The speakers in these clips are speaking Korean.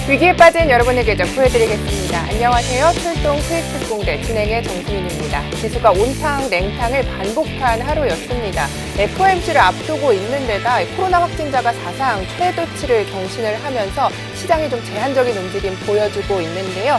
위기에 빠진 여러분에게 구해드리겠습니다. 안녕하세요. 출동 수익특공대 진행의 정수민입니다. 지수가 온탕 냉탕을 반복한 하루였습니다. FOMC를 앞두고 있는 데다 코로나 확진자가 사상 최고치를 경신을 하면서 시장이 좀 제한적인 움직임 보여주고 있는데요.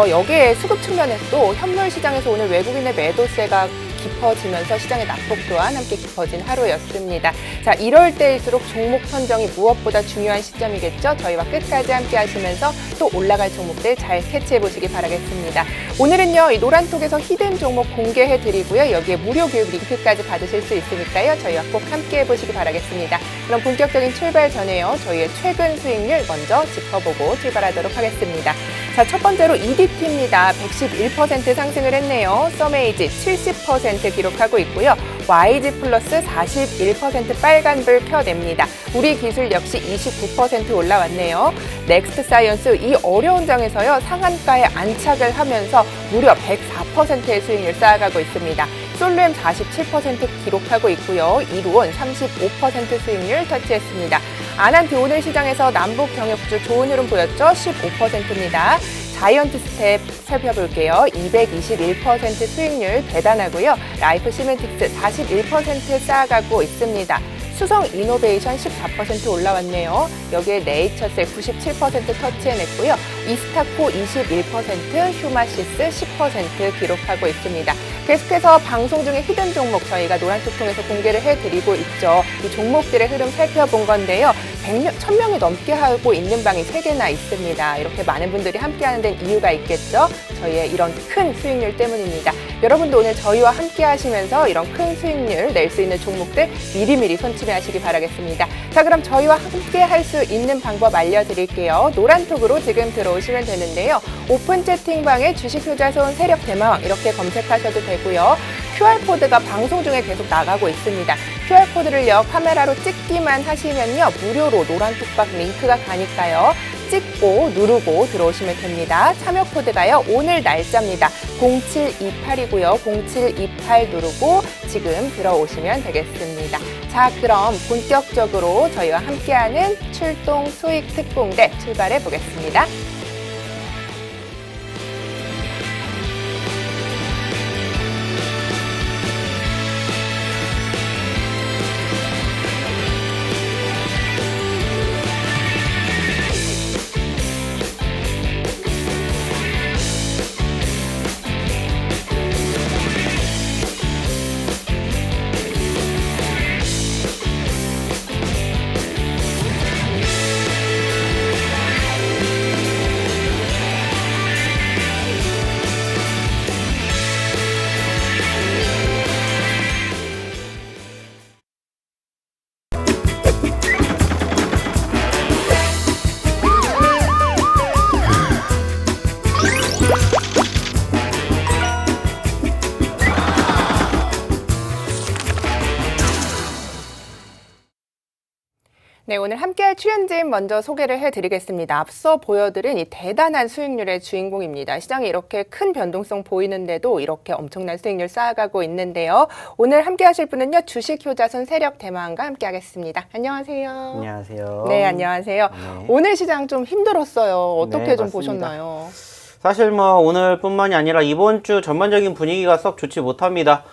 여기에 수급 측면에서도 현물 시장에서 오늘 외국인의 매도세가 깊어지면서 시장의 낙폭 또한 함께 깊어진 하루였습니다. 자, 이럴 때일수록 종목 선정이 무엇보다 중요한 시점이겠죠. 저희와 끝까지 함께 하시면서 또 올라갈 종목들 잘 캐치해 보시기 바라겠습니다. 오늘은요, 이 노란톡에서 히든 종목 공개해 드리고요. 여기에 무료 교육 링크까지 받으실 수 있으니까요. 저희와 꼭 함께 해보시기 바라겠습니다. 그럼 본격적인 출발 전에요. 저희의 최근 수익률 먼저 짚어보고 출발하도록 하겠습니다. 자, 첫 번째로 EDT입니다. 111% 상승을 했네요. 썸에이지 70% 기록하고 있고요. YG 플러스 41% 빨간불 켜냅니다. 우리 기술 역시 29% 올라왔네요. 넥스트 사이언스 이 어려운 장에서요. 상한가에 안착을 하면서 무려 104%의 수익률 쌓아가고 있습니다. 솔루엠 47% 기록하고 있고요. 이루온 35% 수익률 터치했습니다. 아난티 오늘 시장에서 남북 경협주 좋은 흐름 보였죠? 15%입니다. 자이언트 스텝 살펴볼게요. 221% 수익률 대단하고요. 라이프 시멘틱스 41% 쌓아가고 있습니다. 수성 이노베이션 14% 올라왔네요. 여기에 네이처셀 97% 터치해냈고요. 이스타코 21%, 휴마시스 10% 기록하고 있습니다. 계속해서 방송 중에 히든 종목 저희가 노란톡 통해서 공개를 해드리고 있죠. 이 종목들의 흐름 살펴본 건데요. 1000명이 넘게 하고 있는 방이 3개나 있습니다. 이렇게 많은 분들이 함께하는 데는 이유가 있겠죠. 저희의 이런 큰 수익률 때문입니다. 여러분도 오늘 저희와 함께 하시면서 이런 큰 수익률 낼 수 있는 종목들 미리미리 손침해하시기 바라겠습니다. 자, 그럼 저희와 함께 할 수 있는 방법 알려드릴게요. 노란톡으로 지금 들어오시면 되는데요. 오픈 채팅방에 주식효자손 세력 대마왕 이렇게 검색하셔도 되고요. QR코드가 방송 중에 계속 나가고 있습니다. QR코드를요, 카메라로 찍기만 하시면요, 무료로 노란톡방 링크가 가니까요. 찍고 누르고 들어오시면 됩니다. 참여 코드가요, 오늘 날짜입니다. 0728이고요. 0728 누르고 지금 들어오시면 되겠습니다. 자, 그럼 본격적으로 저희와 함께하는 출동 수익 특공대 출발해 보겠습니다. 네, 오늘 함께할 출연진 먼저 소개를 해드리겠습니다. 앞서 보여드린 이 대단한 수익률의 주인공입니다. 시장에 이렇게 큰 변동성 보이는데도 이렇게 엄청난 수익률 쌓아가고 있는데요. 오늘 함께하실 분은요, 주식효자손 세력 대마왕과 함께하겠습니다. 안녕하세요. 안녕하세요. 네, 안녕하세요. 네. 오늘 시장 좀 힘들었어요. 어떻게 네, 좀 맞습니다. 보셨나요? 사실 오늘뿐만이 아니라 이번 주 전반적인 분위기가 썩 좋지 못합니다.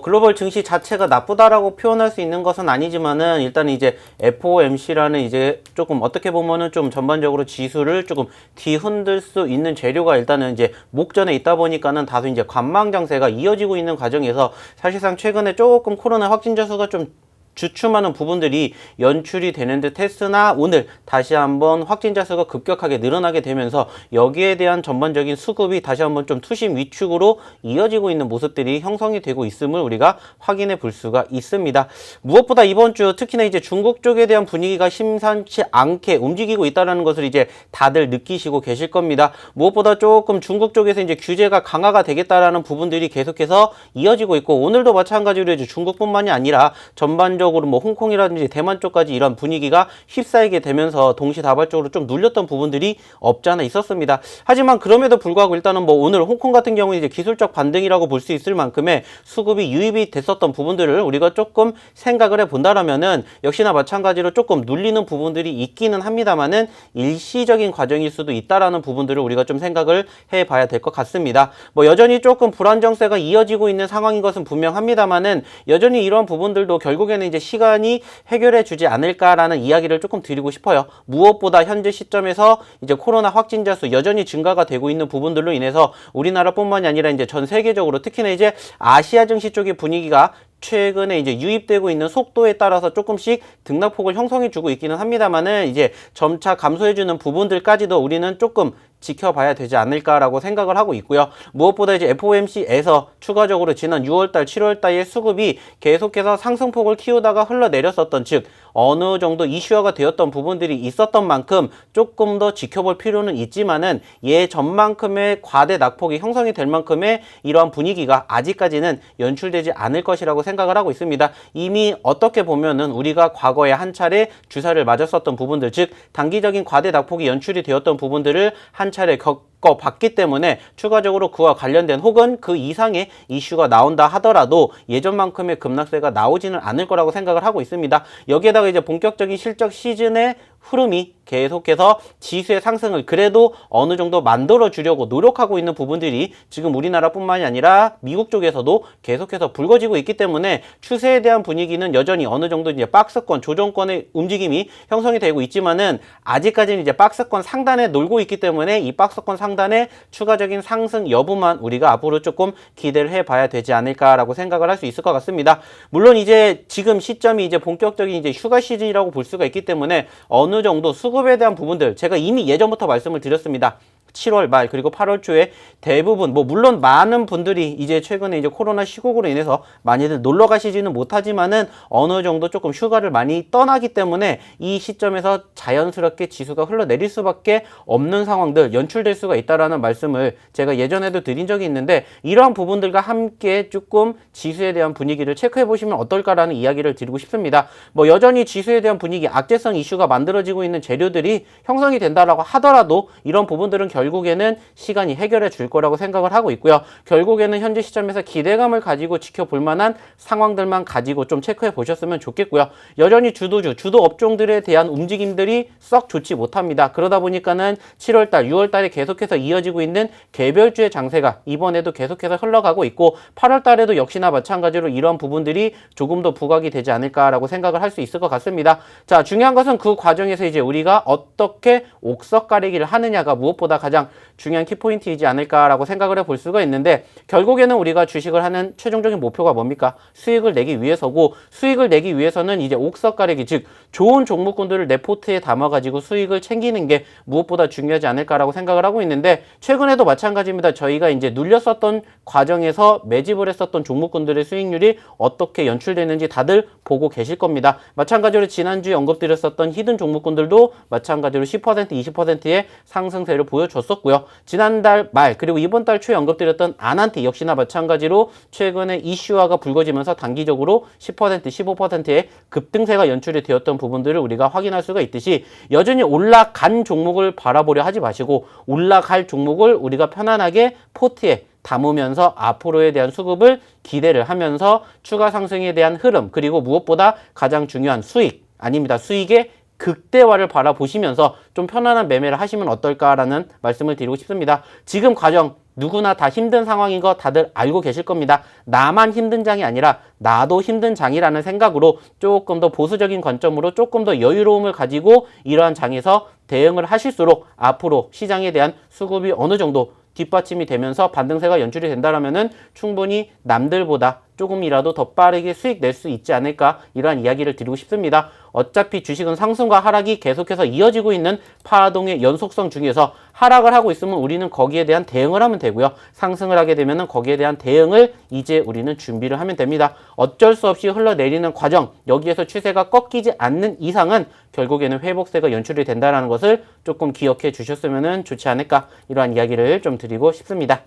글로벌 증시 자체가 나쁘다라고 표현할 수 있는 것은 아니지만은 일단 이제 FOMC라는 이제 조금 어떻게 보면은 좀 전반적으로 지수를 조금 뒤흔들 수 있는 재료가 일단은 이제 목전에 있다 보니까는 다소 이제 관망 장세가 이어지고 있는 과정에서 사실상 최근에 조금 코로나 확진자 수가 좀 주춤하는 부분들이 연출이 되는 듯 했으나 오늘 다시 한번 확진자 수가 급격하게 늘어나게 되면서 여기에 대한 전반적인 수급이 다시 한번 좀 투심 위축으로 이어지고 있는 모습들이 형성이 되고 있음을 우리가 확인해 볼 수가 있습니다. 무엇보다 이번 주 특히나 이제 중국 쪽에 대한 분위기가 심상치 않게 움직이고 있다는 것을 이제 다들 느끼시고 계실 겁니다. 무엇보다 조금 중국 쪽에서 이제 규제가 강화가 되겠다라는 부분들이 계속해서 이어지고 있고 오늘도 마찬가지로 이제 중국뿐만이 아니라 전반적으로 전체적으로 뭐 홍콩이라든지 대만 쪽까지 이런 분위기가 휩싸이게 되면서 동시다발적으로 좀 눌렸던 부분들이 없지 않아 있었습니다. 하지만 그럼에도 불구하고 일단은 뭐 오늘 홍콩 같은 경우는 이제 기술적 반등이라고 볼 수 있을 만큼의 수급이 유입이 됐었던 부분들을 우리가 조금 생각을 해본다라면은 역시나 마찬가지로 조금 눌리는 부분들이 있기는 합니다만은 일시적인 과정일 수도 있다라는 부분들을 우리가 좀 생각을 해봐야 될 것 같습니다. 뭐 여전히 조금 불안정세가 이어지고 있는 상황인 것은 분명합니다만은 여전히 이런 부분들도 결국에는 이제 시간이 해결해 주지 않을까라는 이야기를 조금 드리고 싶어요. 무엇보다 현재 시점에서 이제 코로나 확진자 수 여전히 증가가 되고 있는 부분들로 인해서 우리나라뿐만이 아니라 이제 전 세계적으로 특히나 이제 아시아 증시 쪽의 분위기가 최근에 이제 유입되고 있는 속도에 따라서 조금씩 등락폭을 형성해 주고 있기는 합니다만은 이제 점차 감소해 주는 부분들까지도 우리는 조금 지켜봐야 되지 않을까라고 생각을 하고 있고요. 무엇보다 이제 FOMC에서 추가적으로 지난 6월달, 7월달의 수급이 계속해서 상승폭을 키우다가 흘러내렸었던, 즉 어느 정도 이슈화가 되었던 부분들이 있었던 만큼 조금 더 지켜볼 필요는 있지만은 예전만큼의 과대 낙폭이 형성이 될 만큼의 이러한 분위기가 아직까지는 연출되지 않을 것이라고 생각을 하고 있습니다. 이미 어떻게 보면은 우리가 과거에 한 차례 주사를 맞았었던 부분들, 즉 단기적인 과대 낙폭이 연출이 되었던 부분들을 한 차례 겪어봤기 때문에 추가적으로 그와 관련된 혹은 그 이상의 이슈가 나온다 하더라도 예전만큼의 급락세가 나오지는 않을 거라고 생각을 하고 있습니다. 여기에다가 이제 본격적인 실적 시즌의 흐름이 계속해서 지수의 상승을 그래도 어느 정도 만들어 주려고 노력하고 있는 부분들이 지금 우리나라뿐만이 아니라 미국 쪽에서도 계속해서 불거지고 있기 때문에 추세에 대한 분위기는 여전히 어느 정도 이제 박스권, 조정권의 움직임이 형성이 되고 있지만은 아직까지는 이제 박스권 상단에 놀고 있기 때문에 이 박스권 상단의 추가적인 상승 여부만 우리가 앞으로 조금 기대를 해봐야 되지 않을까라고 생각을 할 수 있을 것 같습니다. 물론 이제 지금 시점이 이제 본격적인 이제 휴가 시즌이라고 볼 수가 있기 때문에 어느 정도 수급에 대한 부분들 제가 이미 예전부터 말씀을 드렸습니다. 7월 말 그리고 8월 초에 대부분 뭐 물론 많은 분들이 이제 최근에 이제 코로나 시국으로 인해서 많이들 놀러 가시지는 못하지만은 어느 정도 조금 휴가를 많이 떠나기 때문에 이 시점에서 자연스럽게 지수가 흘러내릴 수밖에 없는 상황들 연출될 수가 있다라는 말씀을 제가 예전에도 드린 적이 있는데 이러한 부분들과 함께 조금 지수에 대한 분위기를 체크해 보시면 어떨까라는 이야기를 드리고 싶습니다. 뭐 여전히 지수에 대한 분위기 악재성 이슈가 만들어지고 있는 재료들이 형성이 된다라고 하더라도 이런 부분들은 결국에는 시간이 해결해 줄 거라고 생각을 하고 있고요. 결국에는 현재 시점에서 기대감을 가지고 지켜볼 만한 상황들만 가지고 좀 체크해 보셨으면 좋겠고요. 여전히 주도 업종들에 대한 움직임들이 썩 좋지 못합니다. 그러다 보니까는 7월달, 6월달에 계속해서 이어지고 있는 개별주의 장세가 이번에도 계속해서 흘러가고 있고 8월달에도 역시나 마찬가지로 이런 부분들이 조금 더 부각이 되지 않을까라고 생각을 할 수 있을 것 같습니다. 자, 중요한 것은 그 과정에서 이제 우리가 어떻게 옥석 가리기를 하느냐가 무엇보다 가장 중요한 키포인트이지 않을까라고 생각을 해볼 수가 있는데 결국에는 우리가 주식을 하는 최종적인 목표가 뭡니까? 수익을 내기 위해서고 수익을 내기 위해서는 이제 옥석 가리기 즉 좋은 종목군들을 내 포트에 담아가지고 수익을 챙기는 게 무엇보다 중요하지 않을까라고 생각을 하고 있는데 최근에도 마찬가지입니다. 저희가 이제 눌렸었던 과정에서 매집을 했었던 종목군들의 수익률이 어떻게 연출되는지 다들 보고 계실 겁니다. 마찬가지로 지난주에 언급드렸었던 히든 종목군들도 마찬가지로 10% 20%의 상승세를 보여줬었고요. 지난달 말 그리고 이번 달 초에 언급드렸던 아난티 역시나 마찬가지로 최근에 이슈화가 불거지면서 단기적으로 10% 15%의 급등세가 연출이 되었던 부분들을 우리가 확인할 수가 있듯이 여전히 올라간 종목을 바라보려 하지 마시고 올라갈 종목을 우리가 편안하게 포트에 담으면서 앞으로에 대한 수급을 기대를 하면서 추가 상승에 대한 흐름 그리고 무엇보다 가장 중요한 수익 아닙니다. 수익의 극대화를 바라보시면서 좀 편안한 매매를 하시면 어떨까라는 말씀을 드리고 싶습니다. 지금 과정 누구나 다 힘든 상황인 거 다들 알고 계실 겁니다. 나만 힘든 장이 아니라 나도 힘든 장이라는 생각으로 조금 더 보수적인 관점으로 조금 더 여유로움을 가지고 이러한 장에서 대응을 하실수록 앞으로 시장에 대한 수급이 어느 정도 뒷받침이 되면서 반등세가 연출이 된다라면은 충분히 남들보다 조금이라도 더 빠르게 수익 낼 수 있지 않을까 이러한 이야기를 드리고 싶습니다. 어차피 주식은 상승과 하락이 계속해서 이어지고 있는 파동의 연속성 중에서 하락을 하고 있으면 우리는 거기에 대한 대응을 하면 되고요. 상승을 하게 되면 거기에 대한 대응을 이제 우리는 준비를 하면 됩니다. 어쩔 수 없이 흘러내리는 과정 여기에서 추세가 꺾이지 않는 이상은 결국에는 회복세가 연출이 된다는 것을 조금 기억해 주셨으면 좋지 않을까 이러한 이야기를 좀 드리고 싶습니다.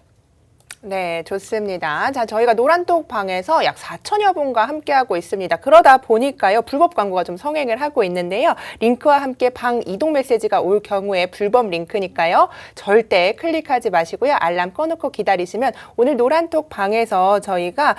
네, 좋습니다. 자, 저희가 노란톡 방에서 약 4천여 분과 함께하고 있습니다. 그러다 보니까요, 불법 광고가 좀 성행을 하고 있는데요. 링크와 함께 방 이동 메시지가 올 경우에 불법 링크니까요. 절대 클릭하지 마시고요. 알람 꺼놓고 기다리시면 오늘 노란톡 방에서 저희가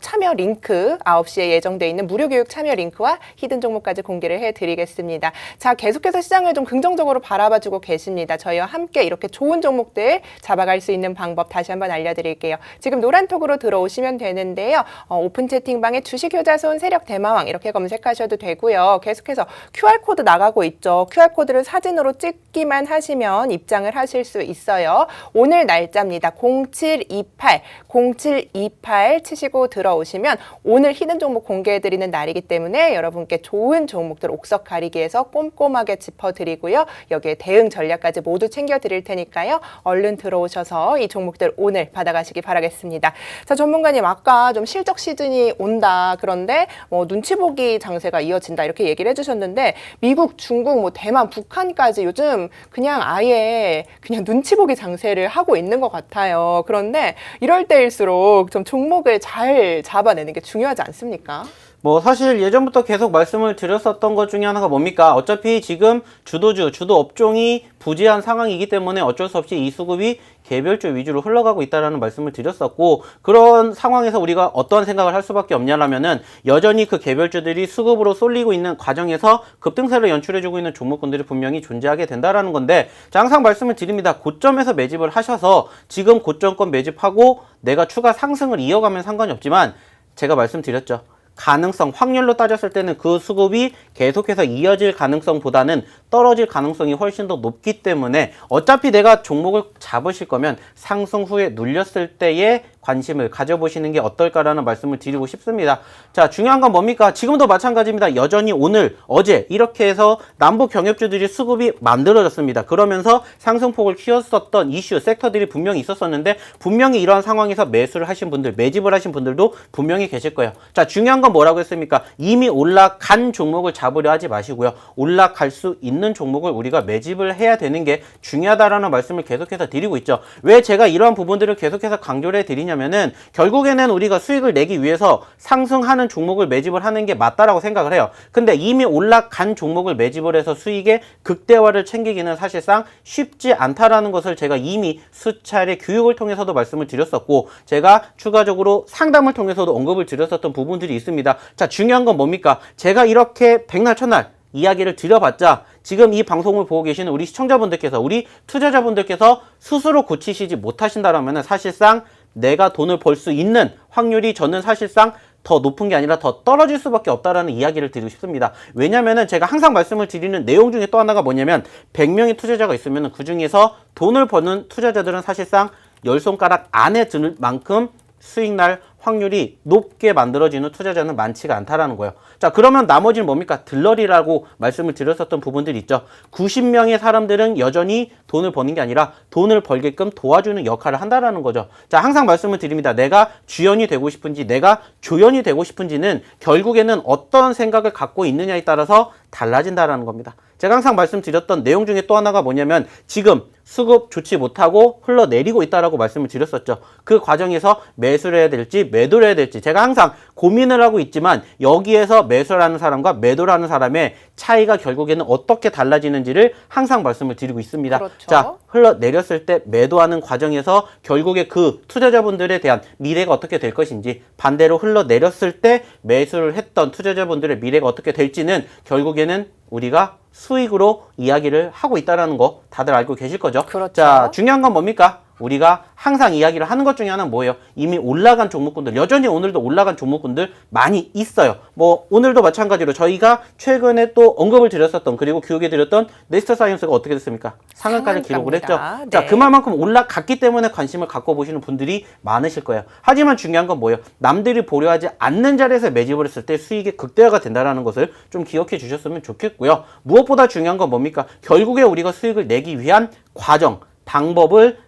참여 링크 9시에 예정돼 있는 무료 교육 참여 링크와 히든 종목까지 공개를 해드리겠습니다. 자, 계속해서 시장을 좀 긍정적으로 바라봐주고 계십니다. 저희와 함께 이렇게 좋은 종목들 잡아갈 수 있는 방법 다시 한번 알려드릴게요. 지금 노란톡으로 들어오시면 되는데요. 오픈 채팅방에 주식효자손 세력 대마왕 이렇게 검색하셔도 되고요. 계속해서 QR코드 나가고 있죠. QR코드를 사진으로 찍기만 하시면 입장을 하실 수 있어요. 오늘 날짜입니다. 0728 치시고 들어오시면 오늘 히든 종목 공개해드리는 날이기 때문에 여러분께 좋은 종목들 옥석 가리기에서 꼼꼼하게 짚어드리고요. 여기에 대응 전략까지 모두 챙겨드릴 테니까요. 얼른 들어오셔서 이 종목들 오늘 받아가시기 바라겠습니다. 자, 전문가님 아까 좀 실적 시즌이 온다. 그런데 뭐 눈치 보기 장세가 이어진다 이렇게 얘기를 해주셨는데 미국, 중국, 뭐 대만, 북한까지 요즘 그냥 아예 그냥 눈치 보기 장세를 하고 있는 것 같아요. 그런데 이럴 때일수록 좀 종목을 잘 잡아내는 게 중요하지 않습니까? 뭐 사실 예전부터 계속 말씀을 드렸었던 것 중에 하나가 뭡니까? 어차피 지금 주도 업종이 부재한 상황이기 때문에 어쩔 수 없이 이 수급이 개별주 위주로 흘러가고 있다라는 말씀을 드렸었고, 그런 상황에서 우리가 어떤 생각을 할 수밖에 없냐라면은 여전히 그 개별주들이 수급으로 쏠리고 있는 과정에서 급등세를 연출해주고 있는 종목군들이 분명히 존재하게 된다라는 건데, 자, 항상 말씀을 드립니다. 고점에서 매집을 하셔서 지금 고점권 매집하고 내가 추가 상승을 이어가면 상관이 없지만 제가 말씀드렸죠. 가능성, 확률로 따졌을 때는 그 수급이 계속해서 이어질 가능성보다는 떨어질 가능성이 훨씬 더 높기 때문에 어차피 내가 종목을 잡으실 거면 상승 후에 눌렸을 때에 관심을 가져보시는 게 어떨까라는 말씀을 드리고 싶습니다. 자, 중요한 건 뭡니까? 지금도 마찬가지입니다. 여전히 오늘, 어제 이렇게 해서 남북 경협주들이 수급이 만들어졌습니다. 그러면서 상승폭을 키웠었던 이슈, 섹터들이 분명히 있었었는데 분명히 이러한 상황에서 매수를 하신 분들, 매집을 하신 분들도 분명히 계실 거예요. 자, 중요한 건 뭐라고 했습니까? 이미 올라간 종목을 잡으려 하지 마시고요. 올라갈 수 있는 종목을 우리가 매집을 해야 되는 게 중요하다라는 말씀을 계속해서 드리고 있죠. 왜 제가 이러한 부분들을 계속해서 강조를 해드리냐면은 결국에는 우리가 수익을 내기 위해서 상승하는 종목을 매집을 하는 게 맞다라고 생각을 해요. 근데 이미 올라간 종목을 매집을 해서 수익의 극대화를 챙기기는 사실상 쉽지 않다라는 것을 제가 이미 수차례 교육을 통해서도 말씀을 드렸었고, 제가 추가적으로 상담을 통해서도 언급을 드렸었던 부분들이 있습니다. 자, 중요한 건 뭡니까? 제가 이렇게 백날 첫날 이야기를 드려봤자 지금 이 방송을 보고 계시는 우리 시청자분들께서, 우리 투자자분들께서 스스로 고치시지 못하신다라면 사실상 내가 돈을 벌 수 있는 확률이 저는 사실상 더 높은 게 아니라 더 떨어질 수밖에 없다라는 이야기를 드리고 싶습니다. 왜냐면은 제가 항상 말씀을 드리는 내용 중에 또 하나가 뭐냐면 100명의 투자자가 있으면 그 중에서 돈을 버는 투자자들은 사실상 10손가락 안에 들 만큼 수익 날 확률이 높게 만들어지는 투자자는 많지가 않다라는 거예요. 자, 그러면 나머지는 뭡니까? 들러리라고 말씀을 드렸었던 부분들이 있죠. 90명의 사람들은 여전히 돈을 버는 게 아니라 돈을 벌게끔 도와주는 역할을 한다라는 거죠. 자, 항상 말씀을 드립니다. 내가 주연이 되고 싶은지, 내가 조연이 되고 싶은지는 결국에는 어떤 생각을 갖고 있느냐에 따라서 달라진다라는 겁니다. 제가 항상 말씀드렸던 내용 중에 또 하나가 뭐냐면 지금 수급 좋지 못하고 흘러내리고 있다라고 말씀을 드렸었죠. 그 과정에서 매수를 해야 될지 매도를 해야 될지 제가 항상 고민을 하고 있지만 여기에서 매수를 하는 사람과 매도를 하는 사람의 차이가 결국에는 어떻게 달라지는지를 항상 말씀을 드리고 있습니다. 그렇죠. 자, 흘러내렸을 때 매도하는 과정에서 결국에 그 투자자분들에 대한 미래가 어떻게 될 것인지, 반대로 흘러내렸을 때 매수를 했던 투자자분들의 미래가 어떻게 될지는 결국에는 우리가 수익으로 이야기를 하고 있다는 거 다들 알고 계실 거죠? 그렇죠. 자, 중요한 건 뭡니까? 우리가 항상 이야기를 하는 것 중에 하나는 뭐예요? 이미 올라간 종목군들, 여전히 오늘도 올라간 종목군들 많이 있어요. 뭐 오늘도 마찬가지로 저희가 최근에 또 언급을 드렸었던, 그리고 교육해 드렸던 네스터 사이언스가 어떻게 됐습니까? 상한가를 기록을 했죠. 네. 자, 그만큼 올라갔기 때문에 관심을 갖고 보시는 분들이 많으실 거예요. 하지만 중요한 건 뭐예요? 남들이 보려 하지 않는 자리에서 매집을 했을 때 수익이 극대화가 된다는 것을 좀 기억해 주셨으면 좋겠고요. 무엇보다 중요한 건 뭡니까? 결국에 우리가 수익을 내기 위한 과정, 방법을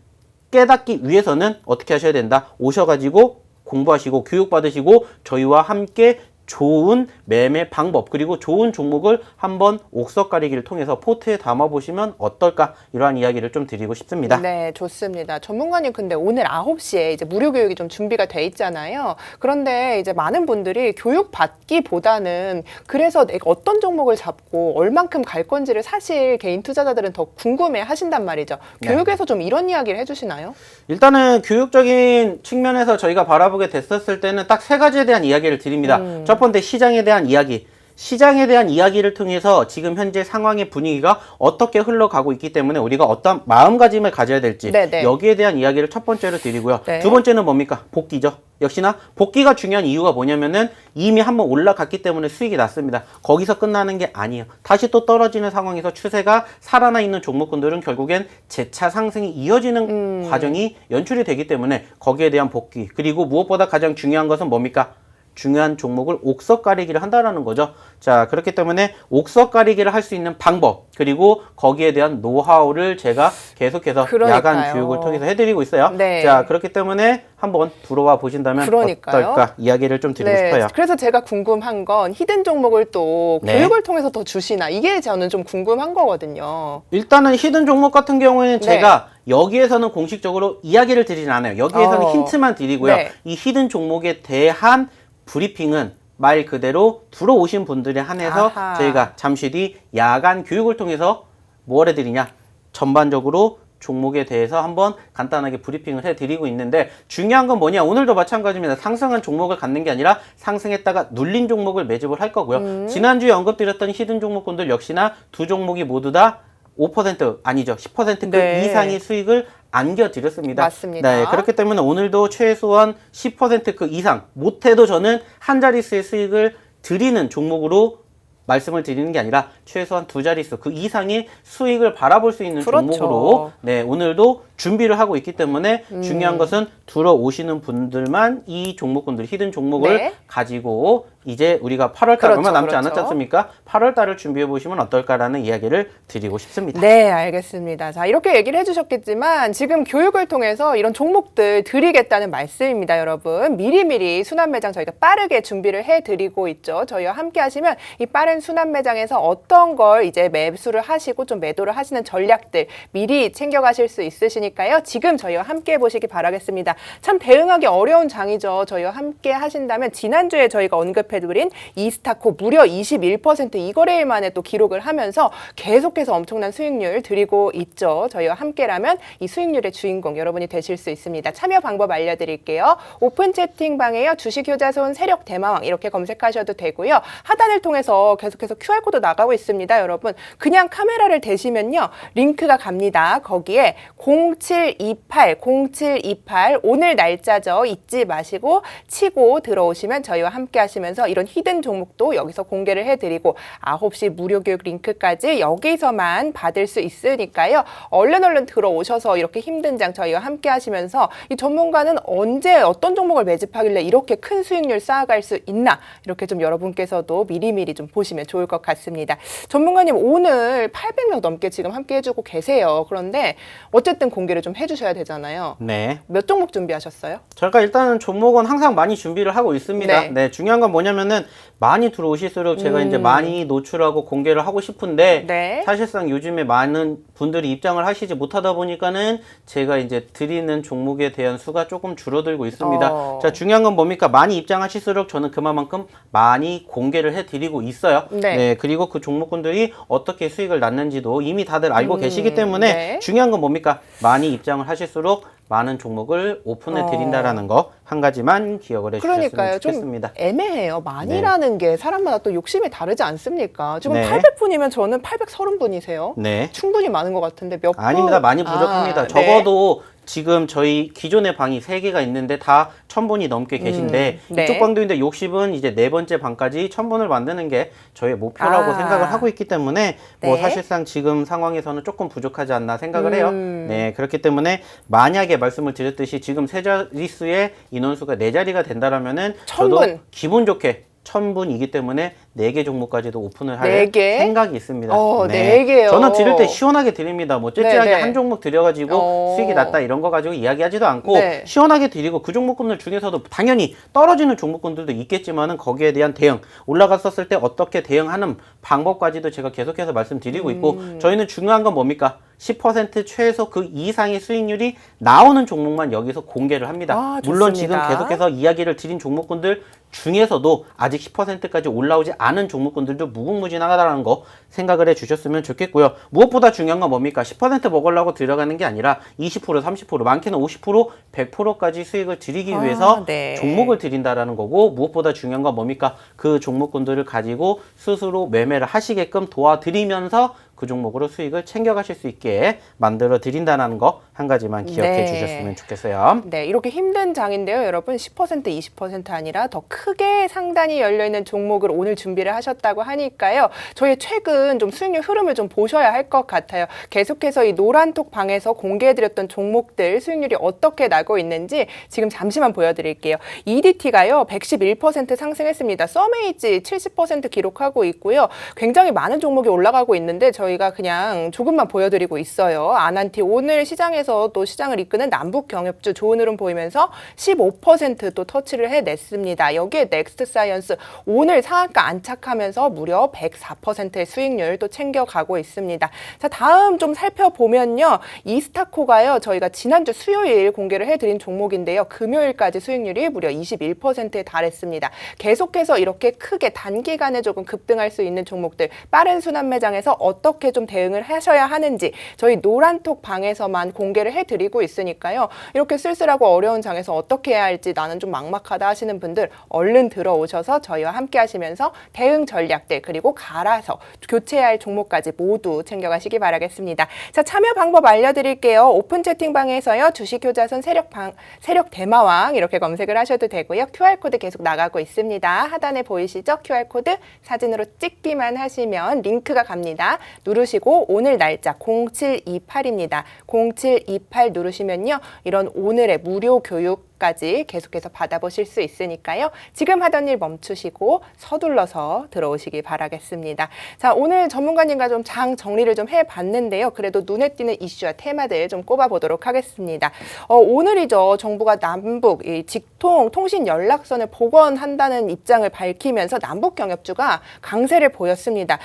깨닫기 위해서는 어떻게 하셔야 된다? 오셔가지고 공부하시고 교육받으시고 저희와 함께 좋은 매매 방법 그리고 좋은 종목을 한번 옥석 가리기를 통해서 포트에 담아 보시면 어떨까 이러한 이야기를 좀 드리고 싶습니다. 네, 좋습니다. 전문가님 근데 오늘 9시에 이제 무료 교육이 좀 준비가 돼 있잖아요. 그런데 이제 많은 분들이 교육 받기보다는 그래서 내가 어떤 종목을 잡고 얼만큼 갈 건지를 사실 개인 투자자들은 더 궁금해 하신단 말이죠. 네. 교육에서 좀 이런 이야기를 해주시나요? 일단은 교육적인 측면에서 저희가 바라보게 됐었을 때는 딱 세 가지에 대한 이야기를 드립니다. 첫 번째 시장에 대한 이야기. 시장에 대한 이야기를 통해서 지금 현재 상황의 분위기가 어떻게 흘러가고 있기 때문에 우리가 어떤 마음가짐을 가져야 될지 네네. 여기에 대한 이야기를 첫 번째로 드리고요. 네. 두 번째는 뭡니까? 복귀죠. 역시나 복귀가 중요한 이유가 뭐냐면은 이미 한번 올라갔기 때문에 수익이 났습니다. 거기서 끝나는 게 아니에요. 다시 또 떨어지는 상황에서 추세가 살아나 있는 종목군들은 결국엔 재차 상승이 이어지는 과정이 연출이 되기 때문에 거기에 대한 복귀 그리고 무엇보다 가장 중요한 것은 뭡니까? 중요한 종목을 옥석 가리기를 한다라는 거죠. 자, 그렇기 때문에 옥석 가리기를 할 수 있는 방법 그리고 거기에 대한 노하우를 제가 계속해서 그러니까요. 야간 교육을 통해서 해드리고 있어요. 네. 자, 그렇기 때문에 한번 들어와 보신다면 그러니까요. 어떨까 이야기를 좀 드리고 싶어요. 그래서 제가 궁금한 건 히든 종목을 또 네. 교육을 통해서 더 주시나 이게 저는 좀 궁금한 거거든요. 일단은 히든 종목 같은 경우에는 네. 제가 여기에서는 공식적으로 이야기를 드리진 않아요. 여기에서는 힌트만 드리고요. 네. 이 히든 종목에 대한 브리핑은 말 그대로 들어오신 분들에 한해서 아하. 저희가 잠시 뒤 야간 교육을 통해서 뭘 해드리냐 전반적으로 종목에 대해서 한번 간단하게 브리핑을 해드리고 있는데 중요한 건 뭐냐 오늘도 마찬가지입니다. 상승한 종목을 갖는 게 아니라 상승했다가 눌린 종목을 매집을 할 거고요. 지난주에 언급드렸던 히든 종목군들 역시나 두 종목이 모두 다 5% 아니죠 10% 네. 이상의 수익을 안겨드렸습니다. 맞습니다. 네, 그렇기 때문에 오늘도 최소한 10% 이상 못해도 저는 한 자릿수의 수익을 드리는 종목으로 말씀을 드리는 게 아니라 최소한 두 자릿수 그 이상의 수익을 바라볼 수 있는 그렇죠. 종목으로 네, 오늘도 준비를 하고 있기 때문에 중요한 것은 들어오시는 분들만 이 종목군들 히든 종목을 네. 가지고 이제 우리가 8월달 그렇죠, 얼마 남지 그렇죠. 않았지 않습니까? 8월달을 준비해 보시면 어떨까라는 이야기를 드리고 싶습니다. 네, 알겠습니다. 자, 이렇게 얘기를 해주셨겠지만 지금 교육을 통해서 이런 종목들 드리겠다는 말씀입니다, 여러분. 미리미리 순환 매장 저희가 빠르게 준비를 해드리고 있죠. 저희와 함께 하시면 이 빠른 순환 매장에서 어떤 걸 이제 매수를 하시고 좀 매도를 하시는 전략들 미리 챙겨가실 수 있으시니까요. 지금 저희와 함께 해보시기 바라겠습니다. 참 대응하기 어려운 장이죠. 저희와 함께 하신다면 지난주에 저희가 언급해드린 이스타코 무려 21% 이 거래일 만에 또 기록을 하면서 계속해서 엄청난 수익률 드리고 있죠. 저희와 함께라면 이 수익률의 주인공 여러분이 되실 수 있습니다. 참여 방법 알려드릴게요. 오픈 채팅방에요. 주식효자손 세력 대마왕 이렇게 검색하셔도 되고요. 하단을 통해서 계속해서 QR코드 나가고 있습니다. 여러분 그냥 카메라를 대시면요. 링크가 갑니다. 거기에 0728 오늘 날짜죠. 잊지 마시고 치고 들어오시면 저희와 함께 하시면서 이런 히든 종목도 여기서 공개를 해드리고 9시 무료 교육 링크까지 여기서만 받을 수 있으니까요. 얼른 들어오셔서 이렇게 힘든 장 저희와 함께 하시면서 이 전문가는 언제 어떤 종목을 매집하길래 이렇게 큰 수익률 쌓아갈 수 있나 이렇게 좀 여러분께서도 미리미리 좀 보시면 좋을 것 같습니다. 전문가님 오늘 800명 넘게 지금 함께 해주고 계세요. 그런데 어쨌든 공개를 좀 해주셔야 되잖아요. 네. 몇 종목 준비하셨어요? 저희가 일단은 종목은 항상 많이 준비를 하고 있습니다. 네. 네, 중요한 건 뭐냐면은 많이 들어오실수록 제가 이제 많이 노출하고 공개를 하고 싶은데 네. 사실상 요즘에 많은 분들이 입장을 하시지 못하다 보니까는 제가 이제 드리는 종목에 대한 수가 조금 줄어들고 있습니다. 자, 중요한 건 뭡니까? 많이 입장하실수록 저는 그만큼 많이 공개를 해드리고 있어요. 네. 그리고 그 종목군들이 어떻게 수익을 났는지도 이미 다들 알고 계시기 때문에 네. 중요한 건 뭡니까? 많이 입장을 하실수록 많은 종목을 오픈해 드린다라는 거 한 가지만 기억을 해주셨으면 그러니까요. 좋겠습니다. 좀 애매해요. 많이라는 게 사람마다 또 욕심이 다르지 않습니까? 지금 네. 800분이면 저는 830분이세요. 네. 충분히 많은 것 같은데 몇 분? 아닙니다. 많이 부족합니다. 네. 적어도 지금 저희 기존의 방이 3개가 있는데 다 1000분이 넘게 계신데 네. 이쪽 방도 있는데 60은 이제 네 번째 방까지 1000분을 만드는 게 저의 목표라고 생각을 하고 있기 때문에 뭐 네. 사실상 지금 상황에서는 조금 부족하지 않나 생각을 해요. 네, 그렇기 때문에 만약에 말씀을 드렸듯이 지금 세 자릿수의 인원수가 4자리가 된다라면은 저도 1000분. 기분 좋게 1000분이기 때문에 4개 종목까지도 오픈을 할 4개? 생각이 있습니다. 4개요. 저는 드릴 때 시원하게 드립니다. 뭐 째째하게 네네. 한 종목 드려가지고 수익이 났다 이런 거 가지고 이야기하지도 않고 네. 시원하게 드리고 그 종목군들 중에서도 당연히 떨어지는 종목군들도 있겠지만은 거기에 대한 대응, 올라갔었을 때 어떻게 대응하는 방법까지도 제가 계속해서 말씀드리고 있고 저희는 중요한 건 뭡니까? 10% 최소 그 이상의 수익률이 나오는 종목만 여기서 공개를 합니다. 아, 물론 좋습니다. 지금 계속해서 이야기를 드린 종목군들 중에서도 아직 10%까지 올라오지 않은 종목군들도 무궁무진하다는 거 생각을 해주셨으면 좋겠고요. 무엇보다 중요한 건 뭡니까? 10% 먹으려고 들어가는 게 아니라 20%, 30%, 많게는 50%, 100%까지 수익을 드리기 위해서 네. 종목을 드린다라는 거고 무엇보다 중요한 건 뭡니까? 그 종목군들을 가지고 스스로 매매를 하시게끔 도와드리면서 그 종목으로 수익을 챙겨가실 수 있게 만들어 드린다는 거 한 가지만 기억해 네. 주셨으면 좋겠어요. 네, 이렇게 힘든 장인데요, 여러분. 10%, 20% 아니라 더 크게 상단이 열려있는 종목을 오늘 준비를 하셨다고 하니까요. 저희 최근 좀 수익률 흐름을 좀 보셔야 할 것 같아요. 계속해서 이 노란톡 방에서 공개해드렸던 종목들 수익률이 어떻게 나고 있는지 지금 잠시만 보여드릴게요. EDT가요, 111% 상승했습니다. 썸에이지 70% 기록하고 있고요. 굉장히 많은 종목이 올라가고 있는데 저희가 그냥 조금만 보여드리고 있어요. 아난티 오늘 시장에서 또 시장을 이끄는 남북 경협주 좋은 흐름 보이면서 15% 또 터치를 해냈습니다. 여기에 넥스트 사이언스 오늘 상한가 안착하면서 무려 104%의 수익률 또 챙겨가고 있습니다. 자, 다음 좀 살펴보면요. 이스타코가요. 저희가 지난주 수요일 공개를 해드린 종목인데요. 금요일까지 수익률이 무려 21%에 달했습니다. 계속해서 이렇게 크게 단기간에 조금 급등할 수 있는 종목들 빠른 순환 매장에서 어떻게 좀 대응을 하셔야 하는지 저희 노란톡 방에서만 공개를 해드리고 있으니까요. 이렇게 쓸쓸하고 어려운 장에서 어떻게 해야 할지 나는 좀 막막하다 하시는 분들 얼른 들어오셔서 저희와 함께 하시면서 대응 전략들 그리고 갈아서 교체해야 할 종목까지 모두 챙겨가시기 바라겠습니다. 자, 참여 방법 알려드릴게요. 오픈 채팅방에서요. 주식효자손 세력 대마왕 이렇게 검색을 하셔도 되고요. QR코드 계속 나가고 있습니다. 하단에 보이시죠? QR코드 사진으로 찍기만 하시면 링크가 갑니다. 누르시고 오늘 날짜 0728입니다. 0728 누르시면요. 이런 오늘의 무료 교육까지 계속해서 받아보실 수 있으니까요. 지금 하던 일 멈추시고 서둘러서 들어오시기 바라겠습니다. 자, 오늘 전문가님과 좀 장 정리를 좀 해봤는데요. 그래도 눈에 띄는 이슈와 테마들 좀 꼽아보도록 하겠습니다. 오늘이죠. 정부가 남북 이 직통 통신 연락선을 복원한다는 입장을 밝히면서 남북 경협주가 강세를 보였습니다.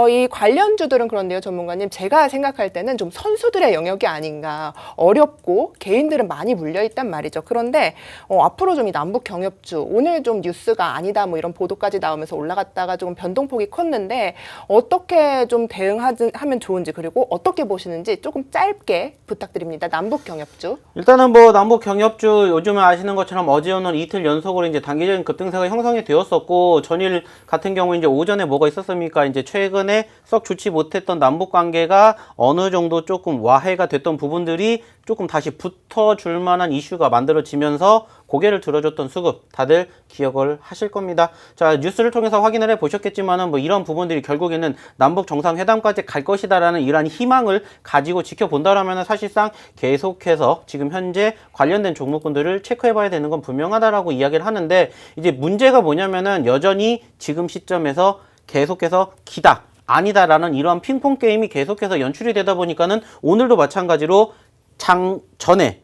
이 관련주들은 그런데요, 전문가님. 제가 생각할 때는 좀 선수들의 영역이 아닌가. 어렵고 개인들은 많이 물려있단 말이죠. 그런데 앞으로 좀 이 남북 경협주 오늘 좀 뉴스가 아니다 뭐 이런 보도까지 나오면서 올라갔다가 조금 변동폭이 컸는데 어떻게 좀 대응하면 좋은지 그리고 어떻게 보시는지 조금 짧게 부탁드립니다. 남북 경협주. 일단은 뭐 남북 경협주 요즘에 아시는 것처럼 어제 오늘 이틀 연속으로 이제 단기적인 급등세가 형성이 되었었고 전일 같은 경우 이제 오전에 뭐가 있었습니까? 이제 최근에 썩 좋지 못했던 남북 관계가 어느 정도 조금 와해가 됐던 부분들이 조금 다시 붙어줄 만한 이슈가 만들어지면서 고개를 들어줬던 수급 다들 기억을 하실 겁니다. 자, 뉴스를 통해서 확인을 해 보셨겠지만은 뭐 이런 부분들이 결국에는 남북 정상회담까지 갈 것이다라는 이러한 희망을 가지고 지켜본다라면은 사실상 계속해서 지금 현재 관련된 종목군들을 체크해 봐야 되는 건 분명하다라고 이야기를 하는데 이제 문제가 뭐냐면은 여전히 지금 시점에서 계속해서 기다 아니다라는 이러한 핑퐁 게임이 계속해서 연출이 되다 보니까는 오늘도 마찬가지로 장 전에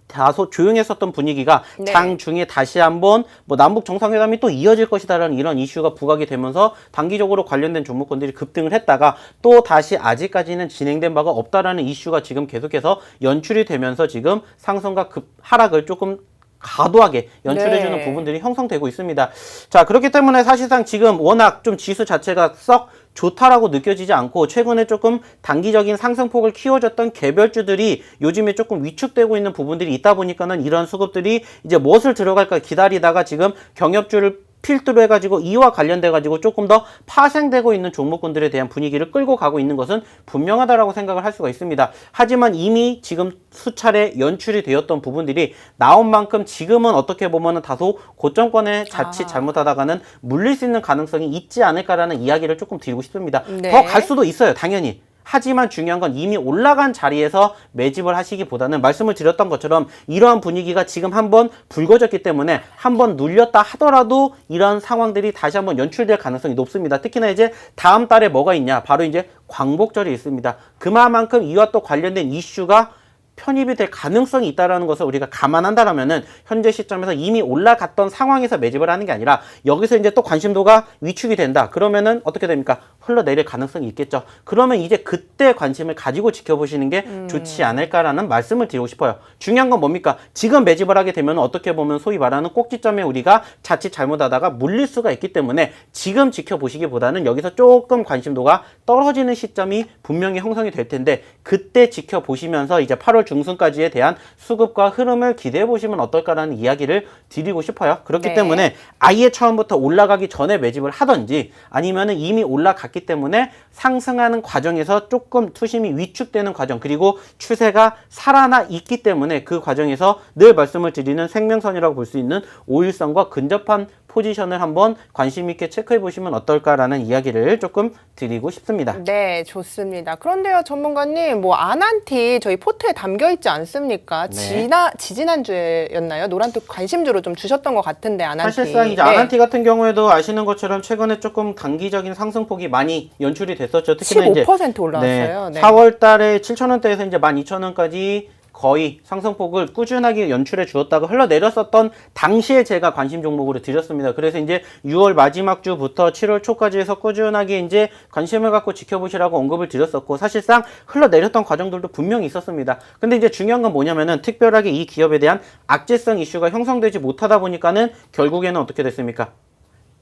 다소 조용했었던 분위기가 네. 장 중에 다시 한번 뭐 남북 정상회담이 또 이어질 것이다라는 이런 이슈가 부각이 되면서 단기적으로 관련된 종목군들이 급등을 했다가 또 다시 아직까지는 진행된 바가 없다라는 이슈가 지금 계속해서 연출이 되면서 지금 상승과 하락을 조금 과도하게 연출해주는 네. 부분들이 형성되고 있습니다. 자, 그렇기 때문에 사실상 지금 워낙 좀 지수 자체가 썩 좋다라고 느껴지지 않고 최근에 조금 단기적인 상승폭을 키워줬던 개별주들이 요즘에 조금 위축되고 있는 부분들이 있다 보니까는 이런 수급들이 이제 무엇을 들어갈까 기다리다가 지금 경협주를 필두로 해가지고 이와 관련돼가지고 조금 더 파생되고 있는 종목군들에 대한 분위기를 끌고 가고 있는 것은 분명하다라고 생각을 할 수가 있습니다. 하지만 이미 지금 수차례 연출이 되었던 부분들이 나온 만큼 지금은 어떻게 보면은 다소 고점권에 자칫 잘못하다가는 물릴 수 있는 가능성이 있지 않을까라는 이야기를 조금 드리고 싶습니다. 네. 더 갈 수도 있어요, 당연히. 하지만 중요한 건 이미 올라간 자리에서 매집을 하시기보다는 말씀을 드렸던 것처럼 이러한 분위기가 지금 한번 불거졌기 때문에 한번 눌렸다 하더라도 이런 상황들이 다시 한번 연출될 가능성이 높습니다. 특히나 이제 다음 달에 뭐가 있냐? 바로 이제 광복절이 있습니다. 그만큼 이와 또 관련된 이슈가 편입이 될 가능성이 있다는 것을 우리가 감안한다면은 현재 시점에서 이미 올라갔던 상황에서 매집을 하는 게 아니라 여기서 이제 또 관심도가 위축이 된다. 그러면은 어떻게 됩니까? 흘러내릴 가능성이 있겠죠. 그러면 이제 그때 관심을 가지고 지켜보시는 게 좋지 않을까라는 말씀을 드리고 싶어요. 중요한 건 뭡니까? 지금 매집을 하게 되면 어떻게 보면 소위 말하는 꼭지점에 우리가 자칫 잘못하다가 물릴 수가 있기 때문에 지금 지켜보시기보다는 여기서 조금 관심도가 떨어지는 시점이 분명히 형성이 될 텐데 그때 지켜보시면서 이제 8월 중순까지에 대한 수급과 흐름을 기대해 보시면 어떨까라는 이야기를 드리고 싶어요. 그렇기 네. 때문에 아예 처음부터 올라가기 전에 매집을 하든지 아니면은 이미 올라갔기 때문에 상승하는 과정에서 조금 투심이 위축되는 과정 그리고 추세가 살아나 있기 때문에 그 과정에서 늘 말씀을 드리는 생명선이라고 볼 수 있는 5일선과 근접한 포지션을 한번 관심 있게 체크해 보시면 어떨까라는 이야기를 조금 드리고 싶습니다. 네, 좋습니다. 그런데요, 전문가님, 뭐 아난티 저희 포트에 담겨 있지 않습니까? 네. 지지난주였나요? 노란톡 관심주로 좀 주셨던 것 같은데 아난티. 사실상 이제 네. 아난티 같은 경우에도 아시는 것처럼 최근에 조금 단기적인 상승폭이 많이 연출이 됐었죠. 특히나 15% 올라왔어요. 네. 4월 달에 7,000원대에서 이제 12,000원까지 거의 상승폭을 꾸준하게 연출해 주었다가 흘러내렸었던 당시에 제가 관심 종목으로 드렸습니다. 그래서 이제 6월 마지막 주부터 7월 초까지 해서 꾸준하게 이제 관심을 갖고 지켜보시라고 언급을 드렸었고 사실상 흘러내렸던 과정들도 분명히 있었습니다. 근데 이제 중요한 건 뭐냐면은 특별하게 이 기업에 대한 악재성 이슈가 형성되지 못하다 보니까는 결국에는 어떻게 됐습니까?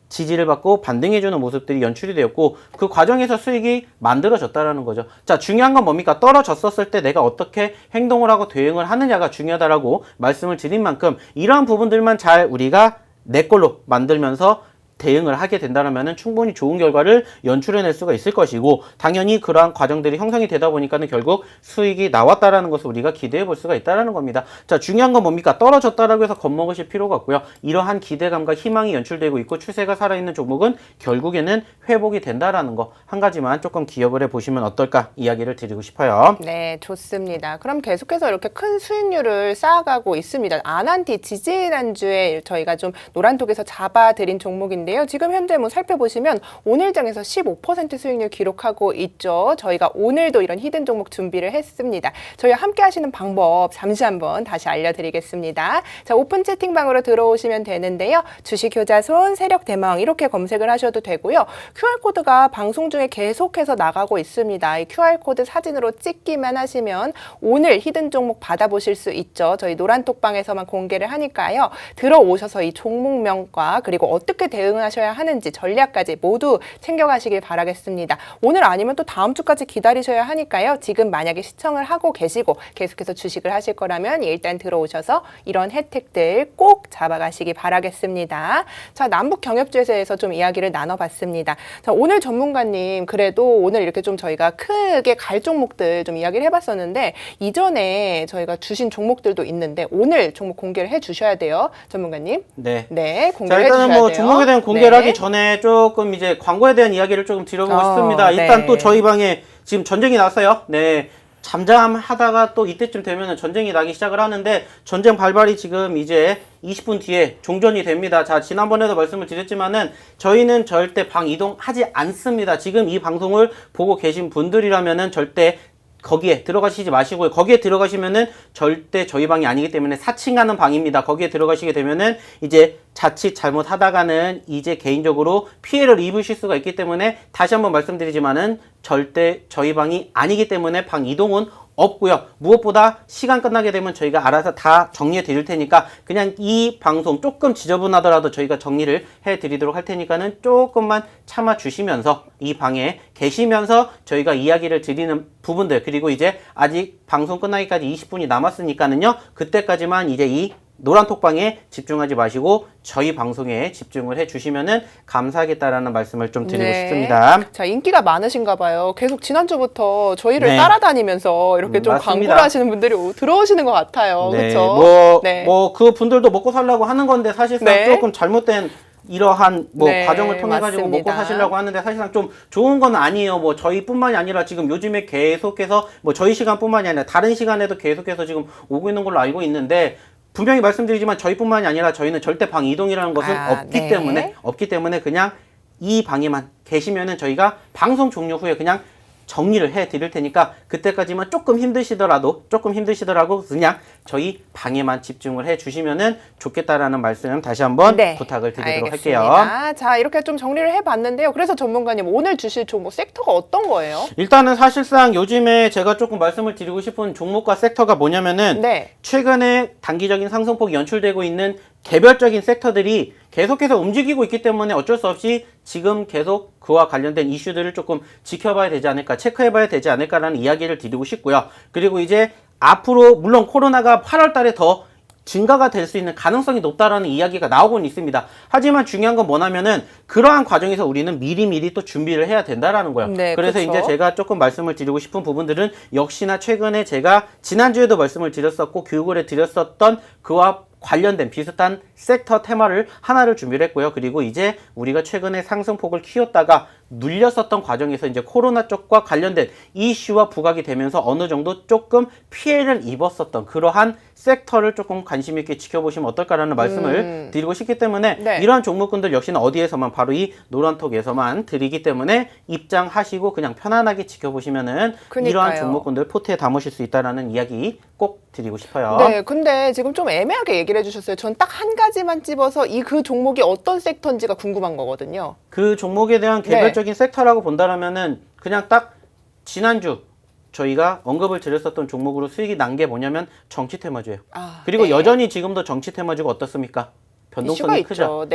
지지를 받고 반등해주는 모습들이 연출이 되었고 그 과정에서 수익이 만들어졌다라는 거죠. 자, 중요한 건 뭡니까? 떨어졌었을 때 내가 어떻게 행동을 하고 대응을 하느냐가 중요하다라고 말씀을 드린 만큼 이러한 부분들만 잘 우리가 내 걸로 만들면서 대응을 하게 된다면 충분히 좋은 결과를 연출해낼 수가 있을 것이고 당연히 그러한 과정들이 형성이 되다 보니까는 결국 수익이 나왔다라는 것을 우리가 기대해 볼 수가 있다라는 겁니다. 자, 중요한 건 뭡니까? 떨어졌다라고 해서 겁먹으실 필요가 없고요. 이러한 기대감과 희망이 연출되고 있고 추세가 살아있는 종목은 결국에는 회복이 된다라는 거 한 가지만 조금 기억을 해보시면 어떨까 이야기를 드리고 싶어요. 네, 좋습니다. 그럼 계속해서 이렇게 큰 수익률을 쌓아가고 있습니다. 아난티 지지난주에 저희가 좀 노란톡에서 잡아드린 종목인데요. 지금 현재 뭐 살펴보시면 오늘장에서 15% 수익률 기록하고 있죠. 저희가 오늘도 이런 히든 종목 준비를 했습니다. 저희와 함께 하시는 방법 잠시 한번 다시 알려드리겠습니다. 자, 오픈 채팅방으로 들어오시면 되는데요. 주식효자손, 세력대망 이렇게 검색을 하셔도 되고요. QR코드가 방송 중에 계속해서 나가고 있습니다. 이 QR코드 사진으로 찍기만 하시면 오늘 히든 종목 받아보실 수 있죠. 저희 노란톡방에서만 공개를 하니까요. 들어오셔서 이 종목명과 그리고 어떻게 대응하셔야 하는지 전략까지 모두 챙겨가시길 바라겠습니다. 오늘 아니면 또 다음 주까지 기다리셔야 하니까요. 지금 만약에 시청을 하고 계시고 계속해서 주식을 하실 거라면 일단 들어오셔서 이런 혜택들 꼭 잡아가시기 바라겠습니다. 자, 남북 경협주에서 좀 이야기를 나눠봤습니다. 자, 오늘 전문가님 그래도 오늘 이렇게 좀 저희가 크게 갈 종목들 좀 이야기를 해봤었는데 이전에 저희가 주신 종목들도 있는데 오늘 종목 공개를 해주셔야 돼요, 전문가님. 네. 네, 자, 공개를 일단은 해주셔야 뭐 돼요. 종목에 대한 공개를 네. 하기 전에 조금 이제 광고에 대한 이야기를 조금 드려보고 싶습니다. 일단 네. 또 저희 방에 지금 전쟁이 났어요. 네. 잠잠하다가 또 이때쯤 되면은 전쟁이 나기 시작을 하는데 전쟁 발발이 지금 이제 20분 뒤에 종전이 됩니다. 자, 지난번에도 말씀을 드렸지만은 저희는 절대 방 이동하지 않습니다. 지금 이 방송을 보고 계신 분들이라면은 절대 거기에 들어가시지 마시고요. 거기에 들어가시면은 절대 저희 방이 아니기 때문에 사칭하는 방입니다. 거기에 들어가시게 되면은 이제 자칫 잘못하다가는 이제 개인적으로 피해를 입으실 수가 있기 때문에 다시 한번 말씀드리지만은 절대 저희 방이 아니기 때문에 방 이동은 없고요. 무엇보다 시간 끝나게 되면 저희가 알아서 다 정리해 드릴 테니까 그냥 이 방송 조금 지저분하더라도 저희가 정리를 해 드리도록 할 테니까는 조금만 참아 주시면서 이 방에 계시면서 저희가 이야기를 드리는 부분들 그리고 이제 아직 방송 끝나기까지 20분이 남았으니까는요. 그때까지만 이제 이 노란톡방에 집중하지 마시고 저희 방송에 집중을 해주시면은 감사하겠다라는 말씀을 좀 드리고 싶습니다. 자, 인기가 많으신가 봐요. 계속 지난주부터 저희를 네. 따라다니면서 이렇게 좀 맞습니다. 광고를 하시는 분들이 들어오시는 것 같아요. 네, 그렇죠? 뭐 그 분들도 먹고 살라고 하는 건데 사실상 네. 조금 잘못된 이러한 뭐 네, 과정을 통해 가지고 먹고 맞습니다. 사시려고 하는데 사실상 좀 좋은 건 아니에요. 뭐 저희뿐만이 아니라 지금 요즘에 계속해서 뭐 저희 시간뿐만이 아니라 다른 시간에도 계속해서 지금 오고 있는 걸로 알고 있는데 분명히 말씀드리지만 저희뿐만이 아니라 저희는 절대 방 이동이라는 것은 네. 없기 때문에 그냥 이 방에만 계시면은 저희가 방송 종료 후에 그냥 정리를 해 드릴 테니까 그때까지만 조금 힘드시더라도 그냥 저희 방에만 집중을 해 주시면은 좋겠다라는 말씀 다시 한번 부탁을 드리도록 할게요. 알겠습니다. 자, 이렇게 좀 정리를 해봤는데요. 그래서 전문가님 오늘 주실 종목 섹터가 어떤 거예요? 일단은 사실상 요즘에 제가 조금 말씀을 드리고 싶은 종목과 섹터가 뭐냐면은 최근에 단기적인 상승폭이 연출되고 있는 개별적인 섹터들이 계속해서 움직이고 있기 때문에 어쩔 수 없이 지금 계속 그와 관련된 이슈들을 조금 지켜봐야 되지 않을까, 체크해봐야 되지 않을까라는 이야기를 드리고 싶고요. 그리고 이제 앞으로 물론 코로나가 8월 달에 더 증가가 될 수 있는 가능성이 높다라는 이야기가 나오고는 있습니다. 하지만 중요한 건 뭐냐면은 그러한 과정에서 우리는 미리미리 또 준비를 해야 된다라는 거예요. 그래서 그쵸. 이제 제가 조금 말씀을 드리고 싶은 부분들은 역시나 최근에 제가 지난주에도 말씀을 드렸었고 교육을 해드렸었던 그와 관련된 비슷한 섹터 테마를 하나를 준비를 했고요. 그리고 이제 우리가 최근에 상승폭을 키웠다가 눌렸었던 과정에서 이제 코로나 쪽과 관련된 이슈와 부각이 되면서 어느 정도 조금 피해를 입었었던 그러한 섹터를 조금 관심 있게 지켜보시면 어떨까라는 말씀을 드리고 싶기 때문에 이러한 종목군들 역시는 어디에서만 바로 이 노란톡에서만 드리기 때문에 입장하시고 그냥 편안하게 지켜보시면은 이러한 종목군들 포트에 담으실 수 있다라는 이야기 꼭 드리고 싶어요. 네, 근데 지금 좀 애매하게 얘기를 해주셨어요. 전 딱 한 가지만 찝어서 그 종목이 어떤 섹터인지가 궁금한 거거든요. 그 종목에 대한 개별적인 섹터라고 본다라면은 그냥 딱 지난주 저희가 언급을 드렸었던 종목으로 수익이 난 게 뭐냐면 정치 테마주예요. 그리고 여전히 지금도 정치 테마주가 어떻습니까? 변동성이 크죠.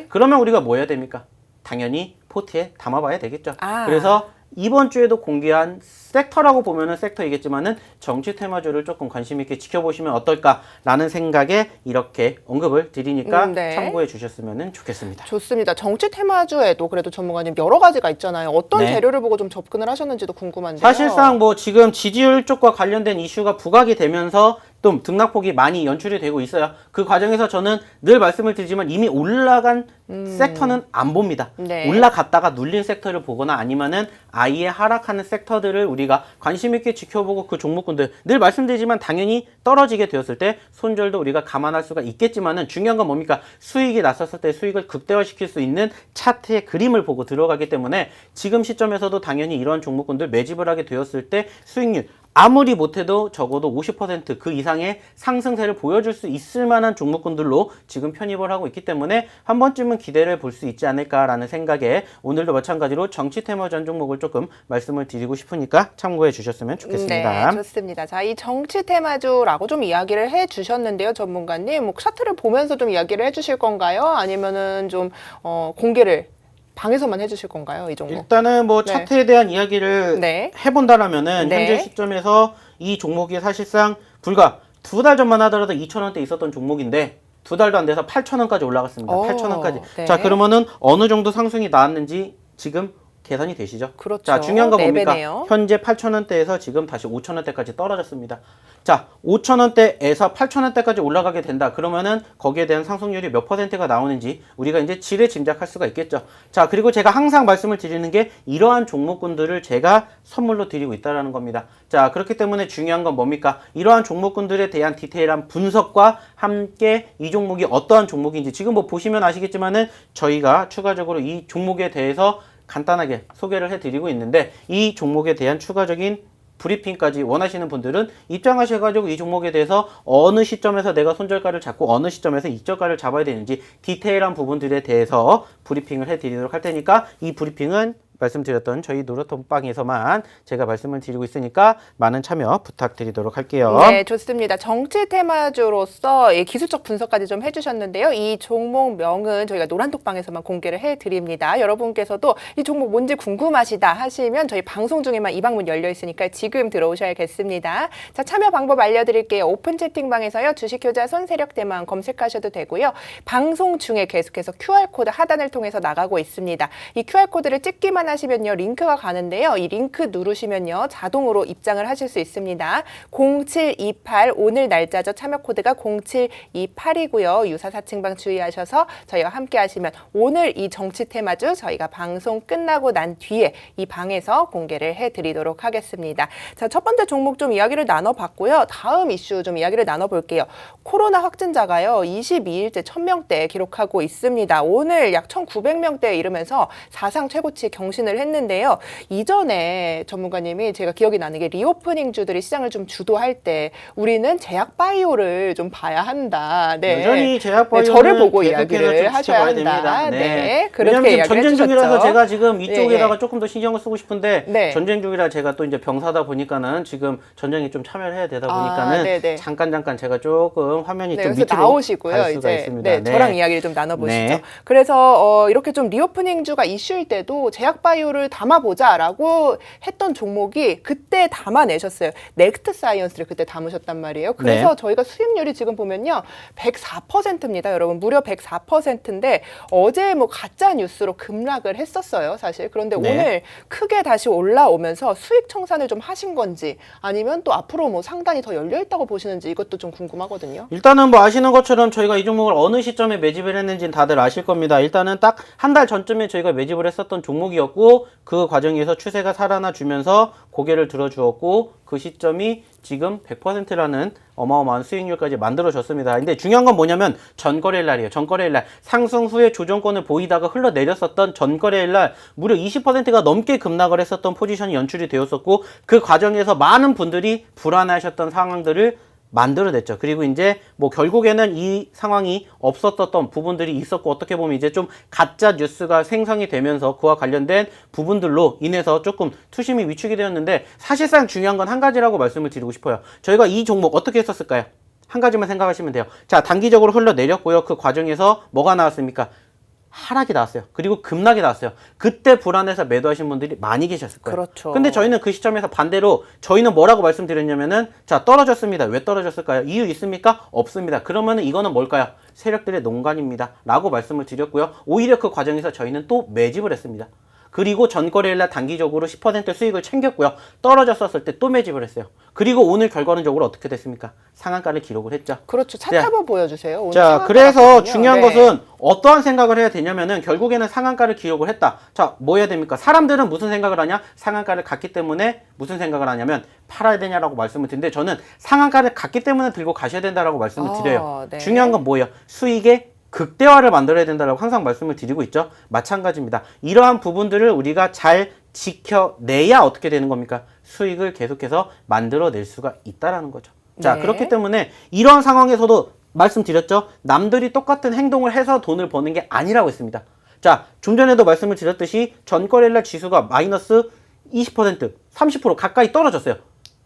그러면 우리가 뭐 해야 됩니까? 당연히 포트에 담아봐야 되겠죠. 그래서 이번 주에도 공개한 섹터라고 보면은 섹터이겠지만은 정치 테마주를 조금 관심 있게 지켜보시면 어떨까라는 생각에 이렇게 언급을 드리니까 참고해 주셨으면 좋겠습니다. 좋습니다. 정치 테마주에도 그래도 전문가님 여러 가지가 있잖아요. 어떤 재료를 보고 좀 접근을 하셨는지도 궁금한데요. 사실상 뭐 지금 지지율 쪽과 관련된 이슈가 부각이 되면서 또 등락폭이 많이 연출이 되고 있어요. 그 과정에서 저는 늘 말씀을 드리지만 이미 올라간 섹터는 안 봅니다. 올라갔다가 눌린 섹터를 보거나 아니면은 아예 하락하는 섹터들을 우리가 관심 있게 지켜보고 그 종목군들 늘 말씀드리지만 당연히 떨어지게 되었을 때 손절도 우리가 감안할 수가 있겠지만은 중요한 건 뭡니까? 수익이 났었을 때 수익을 극대화시킬 수 있는 차트의 그림을 보고 들어가기 때문에 지금 시점에서도 당연히 이러한 종목군들 매집을 하게 되었을 때 수익률 아무리 못해도 적어도 50%그 이상의 상승세를 보여줄 수 있을 만한 종목군들로 지금 편입을 하고 있기 때문에 한 번쯤은 기대를 볼 수 있지 않을까라는 생각에 오늘도 마찬가지로 정치 테마 전 종목을 조금 말씀을 드리고 싶으니까 참고해 주셨으면 좋겠습니다. 네, 좋습니다. 자, 이 정치 테마주라고 좀 이야기를 해 주셨는데요, 전문가님. 뭐 차트를 보면서 좀 이야기를 해 주실 건가요? 아니면은 좀 공개를 방에서만 해주실 건가요, 이 종목? 일단은 뭐 차트에 대한 이야기를 해본다라면은 현재 시점에서 이 종목이 사실상 불과 2달 전만 하더라도 2,000원대 있었던 종목인데 2달도 안 돼서 8,000원까지 올라갔습니다. 8,000원까지. 자, 그러면은 어느 정도 상승이 나왔는지 지금 계산이 되시죠? 그렇죠. 자, 중요한 건 뭡니까? 4배네요. 현재 8,000원대에서 지금 다시 5,000원대까지 떨어졌습니다. 자, 5,000원대에서 8,000원대까지 올라가게 된다. 그러면은 거기에 대한 상승률이 몇 %가 나오는지 우리가 이제 지레 짐작할 수가 있겠죠. 자, 그리고 제가 항상 말씀을 드리는 게 이러한 종목군들을 제가 선물로 드리고 있다는 겁니다. 자, 그렇기 때문에 중요한 건 뭡니까? 이러한 종목군들에 대한 디테일한 분석과 함께 이 종목이 어떠한 종목인지 지금 뭐 보시면 아시겠지만은 저희가 추가적으로 이 종목에 대해서 간단하게 소개를 해드리고 있는데 이 종목에 대한 추가적인 브리핑까지 원하시는 분들은 입장하셔가지고 이 종목에 대해서 어느 시점에서 내가 손절가를 잡고 어느 시점에서 익절가를 잡아야 되는지 디테일한 부분들에 대해서 브리핑을 해드리도록 할 테니까 이 브리핑은 말씀드렸던 저희 노릇통방에서만 제가 말씀을 드리고 있으니까 많은 참여 부탁드리도록 할게요. 네, 좋습니다. 정치 테마주로서 기술적 분석까지 좀 해주셨는데요. 이 종목명은 저희가 노란톡방에서만 공개를 해드립니다. 여러분께서도 이 종목 뭔지 궁금하시다 하시면 저희 방송 중에만 이 방문 열려 있으니까 지금 들어오셔야겠습니다. 자, 참여 방법 알려드릴게요. 오픈 채팅방에서요. 주식효자 손세력대망 검색하셔도 되고요. 방송 중에 계속해서 QR코드 하단을 통해서 나가고 있습니다. 이 QR코드를 찍기만 확인하시면요. 링크가 가는데요. 이 링크 누르시면요. 자동으로 입장을 하실 수 있습니다. 0728 오늘 날짜죠. 참여 코드가 0728이고요. 유사 사칭방 주의하셔서 저희와 함께 하시면 오늘 이 정치 테마주 저희가 방송 끝나고 난 뒤에 이 방에서 공개를 해드리도록 하겠습니다. 자, 첫 번째 종목 좀 이야기를 나눠봤고요. 다음 이슈 좀 이야기를 나눠볼게요. 코로나 확진자가요. 22일째 1000명대 기록하고 있습니다. 오늘 약 1900명대에 이르면서 사상 최고치 경신을 했는데요. 이전에 전문가님이 제가 기억이 나는 게 리오프닝 주들이 시장을 좀 주도할 때 우리는 제약 바이오를 좀 봐야 한다. 네. 여전히 제약 바이오는 저를 보고 이야기를 하셔야 한다. 됩니다. 네. 왜냐하면 그렇게 지금 전쟁 이야기를 중이라서 해주셨죠. 제가 지금 이쪽에다가 네. 조금 더 신경을 쓰고 싶은데 네. 전쟁 중이라 제가 또 이제 병사다 보니까는 지금 전쟁에 좀 참여를 해야 되다 보니까는 네네. 잠깐 제가 조금 화면이 네, 좀 그래서 밑으로 나오시고요. 갈 수가 이제 있습니다. 네, 저랑 이야기를 좀 나눠보시죠. 네. 그래서 이렇게 좀 리오프닝주가 이슈일 때도 제약바이오를 담아보자라고 했던 종목이 그때 담아내셨어요. 넥스트 사이언스를 그때 담으셨단 말이에요. 그래서 네. 저희가 수익률이 지금 보면요. 104%입니다. 여러분 무려 104%인데 어제 뭐 가짜 뉴스로 급락을 했었어요. 사실. 그런데 네. 오늘 크게 다시 올라오면서 수익 청산을 좀 하신 건지 아니면 또 앞으로 뭐 상단이 더 열려있다고 보시는지 이것도 좀 궁금하거든요. 일단은 뭐 아시는 것처럼 저희가 이 종목을 어느 시점에 매집을 했는지는 다들 아실 겁니다. 일단은 딱 한 달 전쯤에 저희가 매집을 했었던 종목이었고 그 과정에서 추세가 살아나 주면서 고개를 들어주었고 그 시점이 지금 100%라는 어마어마한 수익률까지 만들어졌습니다. 근데 중요한 건 뭐냐면 전거래일 날이에요. 전거래일 날 상승 후에 조정권을 보이다가 흘러내렸었던 전거래일 날 무려 20%가 넘게 급락을 했었던 포지션이 연출이 되었었고 그 과정에서 많은 분들이 불안해하셨던 상황들을 만들어냈죠. 그리고 이제 뭐 결국에는 이 상황이 없었던 부분들이 있었고 어떻게 보면 이제 좀 가짜 뉴스가 생성이 되면서 그와 관련된 부분들로 인해서 조금 투심이 위축이 되었는데 사실상 중요한 건 한 가지라고 말씀을 드리고 싶어요. 저희가 이 종목 어떻게 했었을까요? 한 가지만 생각하시면 돼요. 자, 단기적으로 흘러내렸고요. 그 과정에서 뭐가 나왔습니까? 하락이 나왔어요. 그리고 급락이 나왔어요. 그때 불안해서 매도하신 분들이 많이 계셨을 거예요. 그렇죠. 근데 저희는 그 시점에서 반대로 저희는 뭐라고 말씀드렸냐면은 자, 떨어졌습니다. 왜 떨어졌을까요? 이유 있습니까? 없습니다. 그러면은 이거는 뭘까요? 세력들의 농간입니다. 라고 말씀을 드렸고요. 오히려 그 과정에서 저희는 또 매집을 했습니다. 그리고 전거래일날 단기적으로 10% 수익을 챙겼고요. 떨어졌었을 때 또 매집을 했어요. 그리고 오늘 결과론적으로 어떻게 됐습니까? 상한가를 기록을 했죠. 그렇죠. 차트볼 보여주세요. 오늘 자, 상한가 그래서 같거든요. 중요한 네. 것은 어떠한 생각을 해야 되냐면은 결국에는 상한가를 기록을 했다. 자, 뭐 해야 됩니까? 사람들은 무슨 생각을 하냐? 상한가를 갔기 때문에 무슨 생각을 하냐면 팔아야 되냐라고 말씀을 드리는데 저는 상한가를 갔기 때문에 들고 가셔야 된다라고 말씀을 드려요. 네. 중요한 건 뭐예요? 수익의 극대화를 만들어야 된다고 항상 말씀을 드리고 있죠. 마찬가지입니다. 이러한 부분들을 우리가 잘 지켜내야 어떻게 되는 겁니까? 수익을 계속해서 만들어낼 수가 있다라는 거죠. 자, 네. 그렇기 때문에 이러한 상황에서도 말씀드렸죠. 남들이 똑같은 행동을 해서 돈을 버는 게 아니라고 했습니다. 자, 좀 전에도 말씀을 드렸듯이 전거래일날 지수가 마이너스 20%, 30% 가까이 떨어졌어요.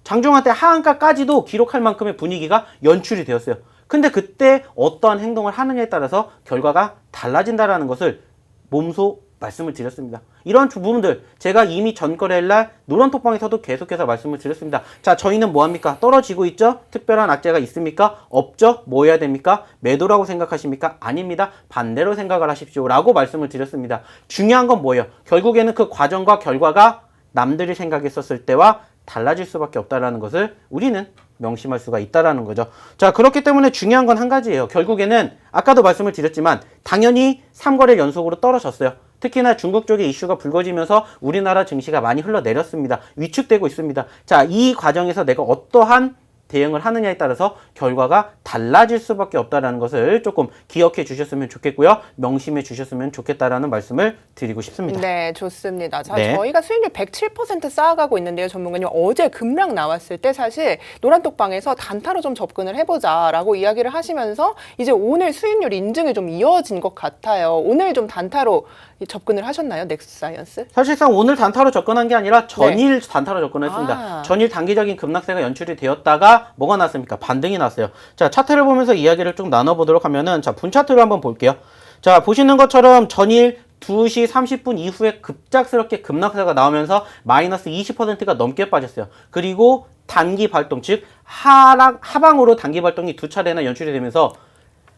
장중한 때 하한가까지도 기록할 만큼의 분위기가 연출이 되었어요. 근데 그때 어떠한 행동을 하느냐에 따라서 결과가 달라진다라는 것을 몸소 말씀을 드렸습니다. 이런 부분들 제가 이미 전거래일날 노란톡방에서도 계속해서 말씀을 드렸습니다. 자, 저희는 뭐합니까? 떨어지고 있죠? 특별한 악재가 있습니까? 없죠? 뭐 해야 됩니까? 매도라고 생각하십니까? 아닙니다. 반대로 생각을 하십시오 라고 말씀을 드렸습니다. 중요한 건 뭐예요? 결국에는 그 과정과 결과가 남들이 생각했었을 때와 달라질 수밖에 없다라는 것을 우리는 명심할 수가 있다라는 거죠. 자, 그렇기 때문에 중요한 건 한 가지예요. 결국에는 아까도 말씀을 드렸지만 당연히 3거래 연속으로 떨어졌어요. 특히나 중국 쪽의 이슈가 불거지면서 우리나라 증시가 많이 흘러내렸습니다. 위축되고 있습니다. 자, 이 과정에서 내가 어떠한 대응을 하느냐에 따라서 결과가 달라질 수밖에 없다는 것을 조금 기억해 주셨으면 좋겠고요. 명심해 주셨으면 좋겠다라는 말씀을 드리고 싶습니다. 네, 좋습니다. 자, 네. 저희가 수익률 107% 쌓아가고 있는데요, 전문가님. 어제 급락 나왔을 때 사실 노란톡방에서 단타로 좀 접근을 해보자라고 이야기를 하시면서 이제 오늘 수익률 인증이 좀 이어진 것 같아요. 오늘 좀 단타로 접근을 하셨나요, 넥스사이언스? 사실상 오늘 단타로 접근한 게 아니라 전일 단타로 접근했습니다. 아. 전일 단기적인 급락세가 연출이 되었다가 뭐가 났습니까? 반등이 났어요. 자, 차트를 보면서 이야기를 좀 나눠보도록 하면은 자, 분차트를 한번 볼게요. 자, 보시는 것처럼 전일 2시 30분 이후에 급작스럽게 급락세가 나오면서 마이너스 20%가 넘게 빠졌어요. 그리고 단기 발동, 즉 하방으로 단기 발동이 두 차례나 연출이 되면서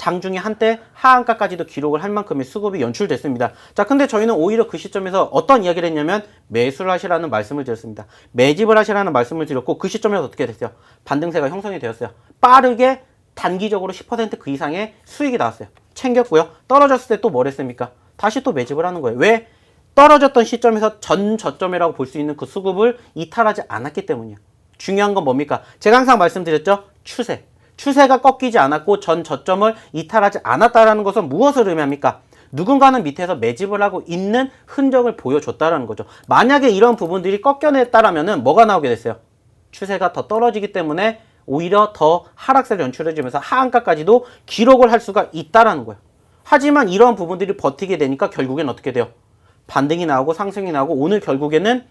장중에 한때 하한가까지도 기록을 할 만큼의 수급이 연출됐습니다. 자, 근데 저희는 오히려 그 시점에서 어떤 이야기를 했냐면 매수를 하시라는 말씀을 드렸습니다. 매집을 하시라는 말씀을 드렸고 그 시점에서 어떻게 됐어요? 반등세가 형성이 되었어요. 빠르게 단기적으로 10% 그 이상의 수익이 나왔어요. 챙겼고요. 떨어졌을 때 또 뭘 했습니까? 다시 또 매집을 하는 거예요. 왜? 떨어졌던 시점에서 전 저점이라고 볼 수 있는 그 수급을 이탈하지 않았기 때문이에요. 중요한 건 뭡니까? 제가 항상 말씀드렸죠? 추세. 추세가 꺾이지 않았고 전 저점을 이탈하지 않았다는 것은 무엇을 의미합니까? 누군가는 밑에서 매집을 하고 있는 흔적을 보여줬다는 거죠. 만약에 이런 부분들이 꺾여냈다라면 뭐가 나오게 됐어요? 추세가 더 떨어지기 때문에 오히려 더 하락세를 연출해주면서 하한가까지도 기록을 할 수가 있다라는 거예요. 하지만 이런 부분들이 버티게 되니까 결국엔 어떻게 돼요? 반등이 나오고 상승이 나오고 오늘 결국에는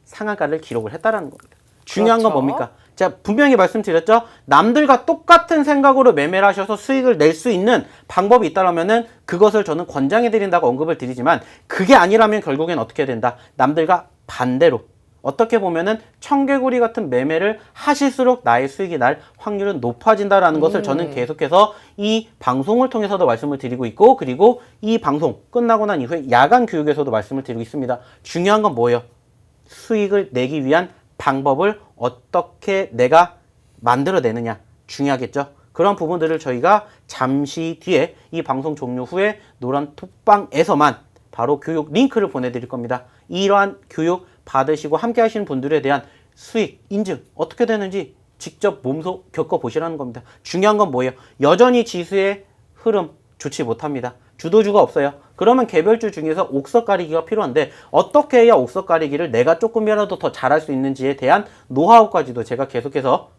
상한가를 기록을 했다라는 겁니다. 중요한 건 뭡니까? 제가 분명히 말씀드렸죠. 남들과 똑같은 생각으로 매매를 하셔서 수익을 낼 수 있는 방법이 있다면은 그것을 저는 권장해 드린다고 언급을 드리지만 그게 아니라면 결국엔 어떻게 된다? 남들과 반대로 어떻게 보면은 청개구리 같은 매매를 하실수록 나의 수익이 날 확률은 높아진다라는 것을 저는 계속해서 이 방송을 통해서도 말씀을 드리고 있고 그리고 이 방송 끝나고 난 이후에 야간 교육에서도 말씀을 드리고 있습니다. 중요한 건 뭐예요? 수익을 내기 위한 방법을 어떻게 내가 만들어내느냐 중요하겠죠. 그런 부분들을 저희가 잠시 뒤에 이 방송 종료 후에 노란 톡방에서만 바로 교육 링크를 보내드릴 겁니다. 이러한 교육 받으시고 함께 하시는 분들에 대한 수익 인증 어떻게 되는지 직접 몸소 겪어보시라는 겁니다. 중요한 건 뭐예요? 여전히 지수의 흐름 좋지 못합니다. 주도주가 없어요. 그러면 개별주 중에서 옥석 가리기가 필요한데 어떻게 해야 옥석 가리기를 내가 조금이라도 더 잘할 수 있는지에 대한 노하우까지도 제가 계속해서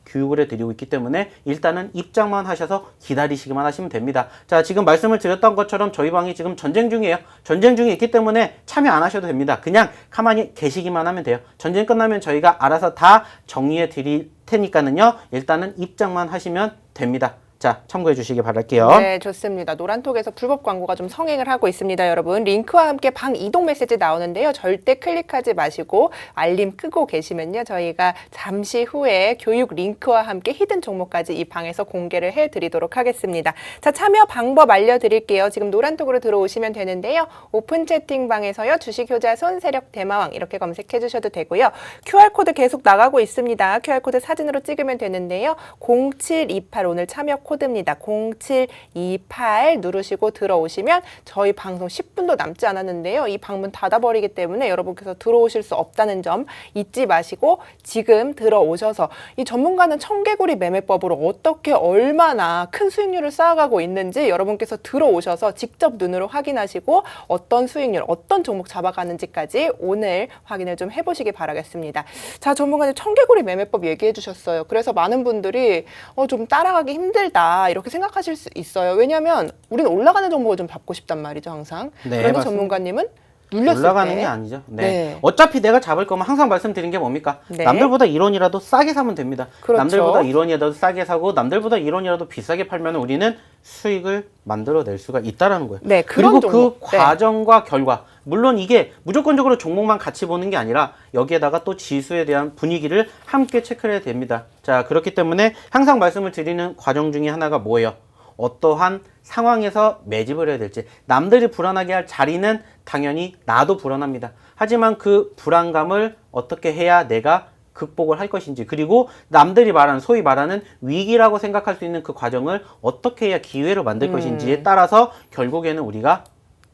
교육을 해드리고 있기 때문에 일단은 입장만 하셔서 기다리시기만 하시면 됩니다. 자, 지금 말씀을 드렸던 것처럼 저희 방이 지금 전쟁 중이에요. 전쟁 중에 있기 때문에 참여 안 하셔도 됩니다. 그냥 가만히 계시기만 하면 돼요. 전쟁 끝나면 저희가 알아서 다 정리해 드릴 테니까는요. 일단은 입장만 하시면 됩니다. 자, 참고해 주시기 바랄게요. 네, 좋습니다. 노란톡에서 불법 광고가 좀 성행을 하고 있습니다, 여러분. 링크와 함께 방 이동 메시지 나오는데요. 절대 클릭하지 마시고 알림 끄고 계시면요. 저희가 잠시 후에 교육 링크와 함께 히든 종목까지 이 방에서 공개를 해드리도록 하겠습니다. 자, 참여 방법 알려드릴게요. 지금 노란톡으로 들어오시면 되는데요. 오픈 채팅방에서요. 주식효자손 세력 대마왕 이렇게 검색해 주셔도 되고요. QR코드 계속 나가고 있습니다. QR코드 사진으로 찍으면 되는데요. 0728 오늘 참여 코드입니다. 0728 누르시고 들어오시면 저희 방송 10분도 남지 않았는데요. 이 방문 닫아버리기 때문에 여러분께서 들어오실 수 없다는 점 잊지 마시고 지금 들어오셔서 이 전문가는 청개구리 매매법으로 어떻게 얼마나 큰 수익률을 쌓아가고 있는지 여러분께서 들어오셔서 직접 눈으로 확인하시고 어떤 수익률, 어떤 종목 잡아가는지까지 오늘 확인을 좀 해보시기 바라겠습니다. 자, 전문가님 청개구리 매매법 얘기해 주셨어요. 그래서 많은 분들이 좀 따라가기 힘들다. 이렇게 생각하실 수 있어요. 왜냐하면 우리는 올라가는 종목을 좀 잡고 싶단 말이죠, 항상. 네, 그런데 맞습니다. 전문가님은 눌렸을 올라가는 때 게 아니죠. 네. 네. 어차피 내가 잡을 거면 항상 말씀드린 게 뭡니까? 네. 남들보다 1원이라도 싸게 사면 됩니다. 그렇죠. 남들보다 1원이라도 싸게 사고 남들보다 1원이라도 비싸게 팔면 우리는 수익을 만들어낼 수가 있다라는 거예요. 네, 그리고 종목. 그 과정과 결과 물론 이게 무조건적으로 종목만 같이 보는 게 아니라 여기에다가 또 지수에 대한 분위기를 함께 체크를 해야 됩니다. 자, 그렇기 때문에 항상 말씀을 드리는 과정 중에 하나가 뭐예요? 어떠한 상황에서 매집을 해야 될지 남들이 불안하게 할 자리는 당연히 나도 불안합니다. 하지만 그 불안감을 어떻게 해야 내가 극복을 할 것인지 그리고 남들이 말하는 소위 말하는 위기라고 생각할 수 있는 그 과정을 어떻게 해야 기회로 만들 것인지에 따라서 결국에는 우리가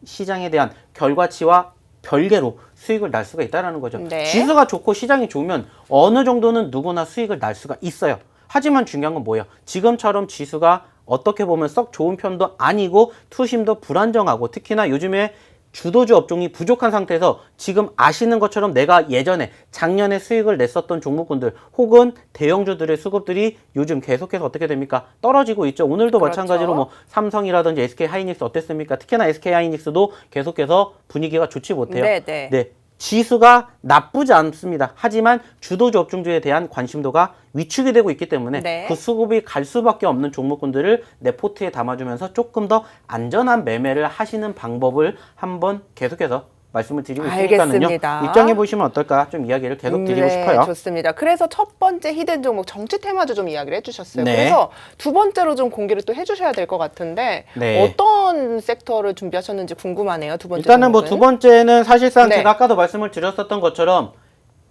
시장에 대한 결과치와 별개로 수익을 날 수가 있다는 거죠. 네. 지수가 좋고 시장이 좋으면 어느 정도는 누구나 수익을 날 수가 있어요. 하지만 중요한 건 뭐예요? 지금처럼 지수가 어떻게 보면 썩 좋은 편도 아니고 투심도 불안정하고 특히나 요즘에 주도주 업종이 부족한 상태에서 지금 아시는 것처럼 내가 예전에 작년에 수익을 냈었던 종목군들 혹은 대형주들의 수급들이 요즘 계속해서 어떻게 됩니까? 떨어지고 있죠. 오늘도 그렇죠. 마찬가지로 뭐 삼성이라든지 SK하이닉스 어땠습니까? 특히나 SK하이닉스도 계속해서 분위기가 좋지 못해요. 네. 네. 지수가 나쁘지 않습니다. 하지만 주도주 업종주에 대한 관심도가 위축이 되고 있기 때문에 네. 그 수급이 갈 수밖에 없는 종목군들을 내 포트에 담아주면서 조금 더 안전한 매매를 하시는 방법을 한번 계속해서 말씀을 드리고 있으니까는요. 알겠습니다. 입장해 보시면 어떨까 좀 이야기를 계속 드리고 싶어요. 좋습니다. 그래서 첫 번째 히든 종목 정치 테마주 좀 이야기를 해주셨어요. 네. 그래서 두 번째로 좀 공개를 또 해주셔야 될 것 같은데 네. 어떤 섹터를 준비하셨는지 궁금하네요. 두 번째 일단은 뭐 종목은. 두 번째는 사실상 네. 제가 아까도 말씀을 드렸었던 것처럼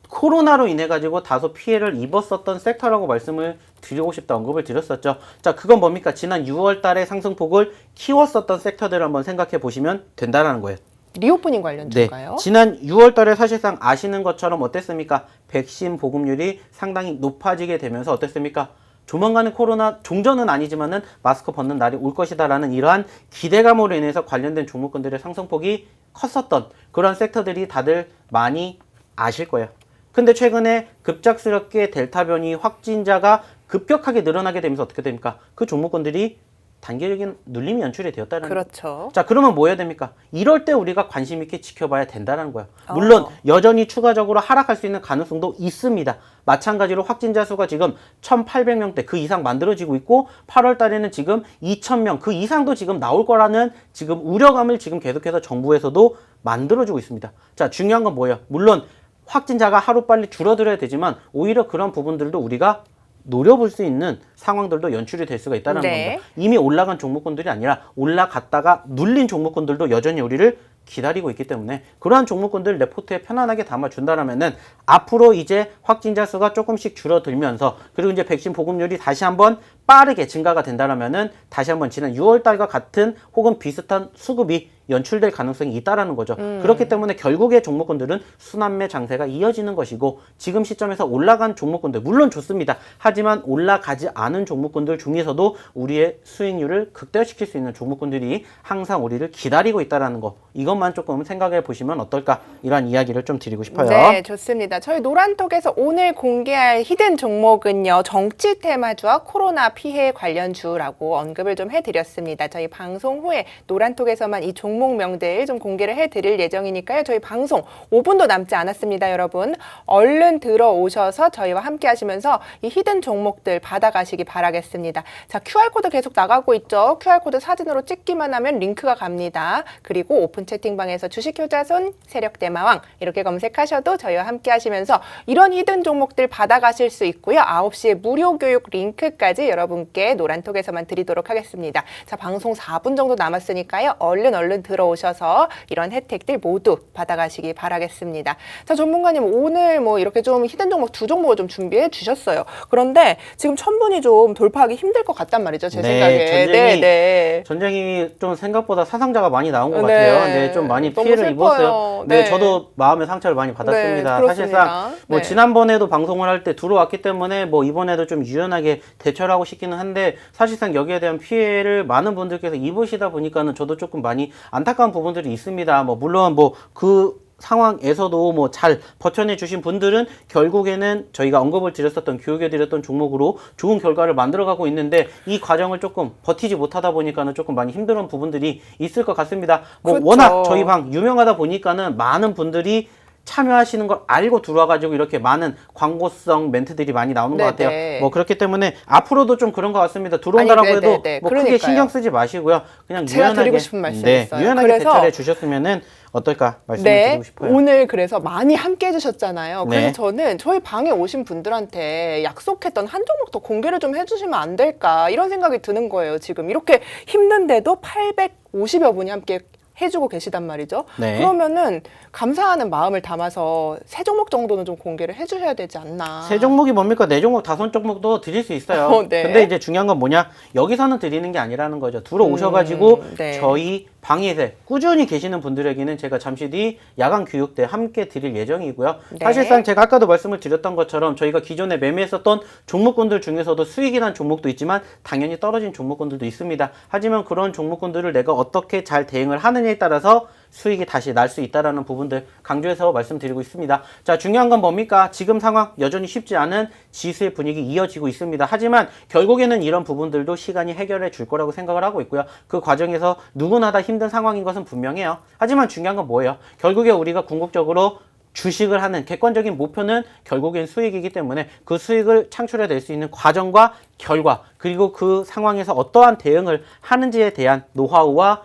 코로나로 인해 가지고 다소 피해를 입었었던 섹터라고 말씀을 드리고 싶다 언급을 드렸었죠. 자, 그건 뭡니까? 지난 6월 달에 상승폭을 키웠었던 섹터들을 한번 생각해 보시면 된다라는 거예요. 리오프닝 관련주인가요? 네. 지난 6월 달에 사실상 아시는 것처럼 어땠습니까? 백신 보급률이 상당히 높아지게 되면서 어땠습니까? 조만간에 코로나 종전은 아니지만은 마스크 벗는 날이 올 것이다라는 이러한 기대감으로 인해서 관련된 종목군들의 상승폭이 컸었던 그런 섹터들이 다들 많이 아실 거예요. 근데 최근에 급작스럽게 델타 변이 확진자가 급격하게 늘어나게 되면서 어떻게 됩니까? 그 종목군들이 단기적인 눌림이 연출이 되었다는 거예요. 그렇죠. 자, 그러면 뭐 해야 됩니까? 이럴 때 우리가 관심 있게 지켜봐야 된다는 거예요. 물론 여전히 추가적으로 하락할 수 있는 가능성도 있습니다. 마찬가지로 확진자 수가 지금 1,800명대 그 이상 만들어지고 있고 8월 달에는 지금 2,000명 그 이상도 지금 나올 거라는 지금 우려감을 지금 계속해서 정부에서도 만들어주고 있습니다. 자, 중요한 건 뭐예요? 물론 확진자가 하루빨리 줄어들어야 되지만 오히려 그런 부분들도 우리가 노려볼 수 있는 상황들도 연출이 될 수가 있다는 겁니다. 이미 올라간 종목군들이 아니라 올라갔다가 눌린 종목군들도 여전히 우리를 기다리고 있기 때문에 그러한 종목군들 레포트에 편안하게 담아준다라면은 앞으로 이제 확진자 수가 조금씩 줄어들면서 그리고 이제 백신 보급률이 다시 한번 빠르게 증가가 된다라면은 다시 한번 지난 6월 달과 같은 혹은 비슷한 수급이 연출될 가능성이 있다라는 거죠. 그렇기 때문에 결국에 종목군들은 순환매 장세가 이어지는 것이고 지금 시점에서 올라간 종목군들 물론 좋습니다. 하지만 올라가지 않은 종목군들 중에서도 우리의 수익률을 극대화시킬 수 있는 종목군들이 항상 우리를 기다리고 있다라는 거 이것만 조금 생각해 보시면 어떨까 이런 이야기를 좀 드리고 싶어요. 네, 좋습니다. 저희 노란톡에서 오늘 공개할 히든 종목은요. 정치 테마주와 코로나 피해 관련주라고 언급을 좀 해드렸습니다. 저희 방송 후에 노란톡에서만 이 종목명들 좀 공개를 해드릴 예정이니까요. 저희 방송 5분도 남지 않았습니다, 여러분. 얼른 들어오셔서 저희와 함께 하시면서 이 히든 종목들 받아가시기 바라겠습니다. 자, QR코드 계속 나가고 있죠. QR코드 사진으로 찍기만 하면 링크가 갑니다. 그리고 오픈 채팅방에서 주식효자손, 세력대마왕 이렇게 검색하셔도 저희와 함께 하시면서 이런 히든 종목들 받아가실 수 있고요. 9시에 무료 교육 링크까지 여러분께 노란톡에서만 드리도록 하겠습니다. 자, 방송 4분 정도 남았으니까요. 얼른 들어오셔서 이런 혜택들 모두 받아가시기 바라겠습니다. 자, 전문가님 오늘 뭐 이렇게 좀 히든 종목 두 종목을 좀 준비해 주셨어요. 그런데 지금 1,000분이 좀 돌파하기 힘들 것 같단 말이죠. 제 생각에. 전쟁이 좀 생각보다 사상자가 많이 나온 것 같아요. 네, 좀 많이 피해를 입었어요. 네, 저도 마음의 상처를 많이 받았습니다. 사실상 뭐 지난번에도 방송을 할 때 들어왔기 때문에 뭐 이번에도 좀 유연하게 대처를 하고 싶기는 한데 사실상 여기에 대한 피해를 많은 분들께서 입으시다 보니까는 저도 조금 많이 안타까운 부분들이 있습니다. 뭐 물론 뭐 그 상황에서도 뭐 잘 버텨내 주신 분들은 결국에는 저희가 언급을 드렸었던 교육해 드렸던 종목으로 좋은 결과를 만들어가고 있는데 이 과정을 조금 버티지 못하다 보니까는 조금 많이 힘든 부분들이 있을 것 같습니다. 뭐 그렇죠. 워낙 저희 방 유명하다 보니까는 많은 분들이 참여하시는 걸 알고 들어와가지고 이렇게 많은 광고성 멘트들이 많이 나오는 것 같아요. 뭐 그렇기 때문에 앞으로도 좀 그런 것 같습니다. 들어온다라고 해도 뭐 크게 신경 쓰지 마시고요. 그냥 제가 유연하게 드리고 싶은 말씀이 있어요. 유연하게 대처를 해주셨으면은 어떨까 말씀을 드리고 싶어요. 오늘 그래서 많이 함께 해주셨잖아요. 그래서 저는 저희 방에 오신 분들한테 약속했던 한 종목 더 공개를 좀 해주시면 안 될까 이런 생각이 드는 거예요. 지금 이렇게 힘든데도 850여 분이 함께 해주고 계시단 말이죠. 그러면은 감사하는 마음을 담아서 세 종목 정도는 좀 공개를 해주셔야 되지 않나. 세 종목이 뭡니까? 네 종목, 다섯 종목도 드릴 수 있어요. 근데 이제 중요한 건 뭐냐? 여기서는 드리는 게 아니라는 거죠. 들어오셔가지고 저희 방에서 꾸준히 계시는 분들에게는 제가 잠시 뒤 야간 교육 때 함께 드릴 예정이고요. 사실상 제가 아까도 말씀을 드렸던 것처럼 저희가 기존에 매매했었던 종목군들 중에서도 수익이 난 종목도 있지만 당연히 떨어진 종목군들도 있습니다. 하지만 그런 종목군들을 내가 어떻게 잘 대응을 하느냐에 따라서 수익이 다시 날 수 있다는 부분들 강조해서 말씀드리고 있습니다. 자, 중요한 건 뭡니까? 지금 상황 여전히 쉽지 않은 지수의 분위기 이어지고 있습니다. 하지만 결국에는 이런 부분들도 시간이 해결해 줄 거라고 생각을 하고 있고요. 그 과정에서 누구나 다 힘든 상황인 것은 분명해요. 하지만 중요한 건 뭐예요? 결국에 우리가 궁극적으로 주식을 하는 객관적인 목표는 결국엔 수익이기 때문에 그 수익을 창출해 낼 수 있는 과정과 결과 그리고 그 상황에서 어떠한 대응을 하는지에 대한 노하우와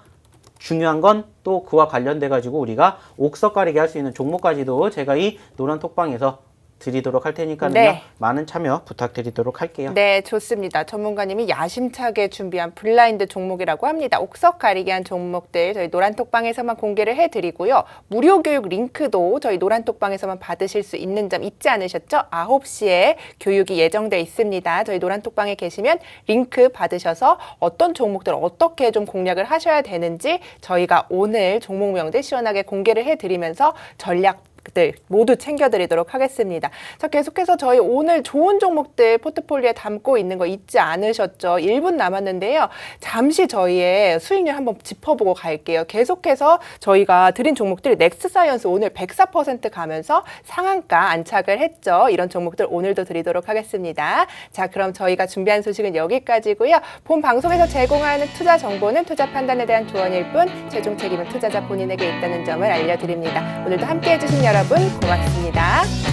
중요한 건 또 그와 관련돼 가지고 우리가 옥석 가리기 할 수 있는 종목까지도 제가 이 노란 톡방에서 드리도록 할 테니까요. 네. 많은 참여 부탁드리도록 할게요. 네, 좋습니다. 전문가님이 야심차게 준비한 블라인드 종목이라고 합니다. 옥석 가리기 한 종목들 저희 노란톡방에서만 공개를 해드리고요. 무료 교육 링크도 저희 노란톡방에서만 받으실 수 있는 점 잊지 않으셨죠? 9시에 교육이 예정돼 있습니다. 저희 노란톡방에 계시면 링크 받으셔서 어떤 종목들 어떻게 좀 공략을 하셔야 되는지 저희가 오늘 종목명들 시원하게 공개를 해드리면서 전략 들 모두 챙겨드리도록 하겠습니다. 자, 계속해서 저희 오늘 좋은 종목들 포트폴리오에 담고 있는 거 잊지 않으셨죠? 1분 남았는데요. 잠시 저희의 수익률 한번 짚어보고 갈게요. 계속해서 저희가 드린 종목들이 넥스사이언스 오늘 104% 가면서 상한가 안착을 했죠. 이런 종목들 오늘도 드리도록 하겠습니다. 자, 그럼 저희가 준비한 소식은 여기까지고요. 본 방송에서 제공하는 투자 정보는 투자 판단에 대한 조언일 뿐 최종 책임은 투자자 본인에게 있다는 점을 알려드립니다. 오늘도 함께해 주신 여러분 고맙습니다.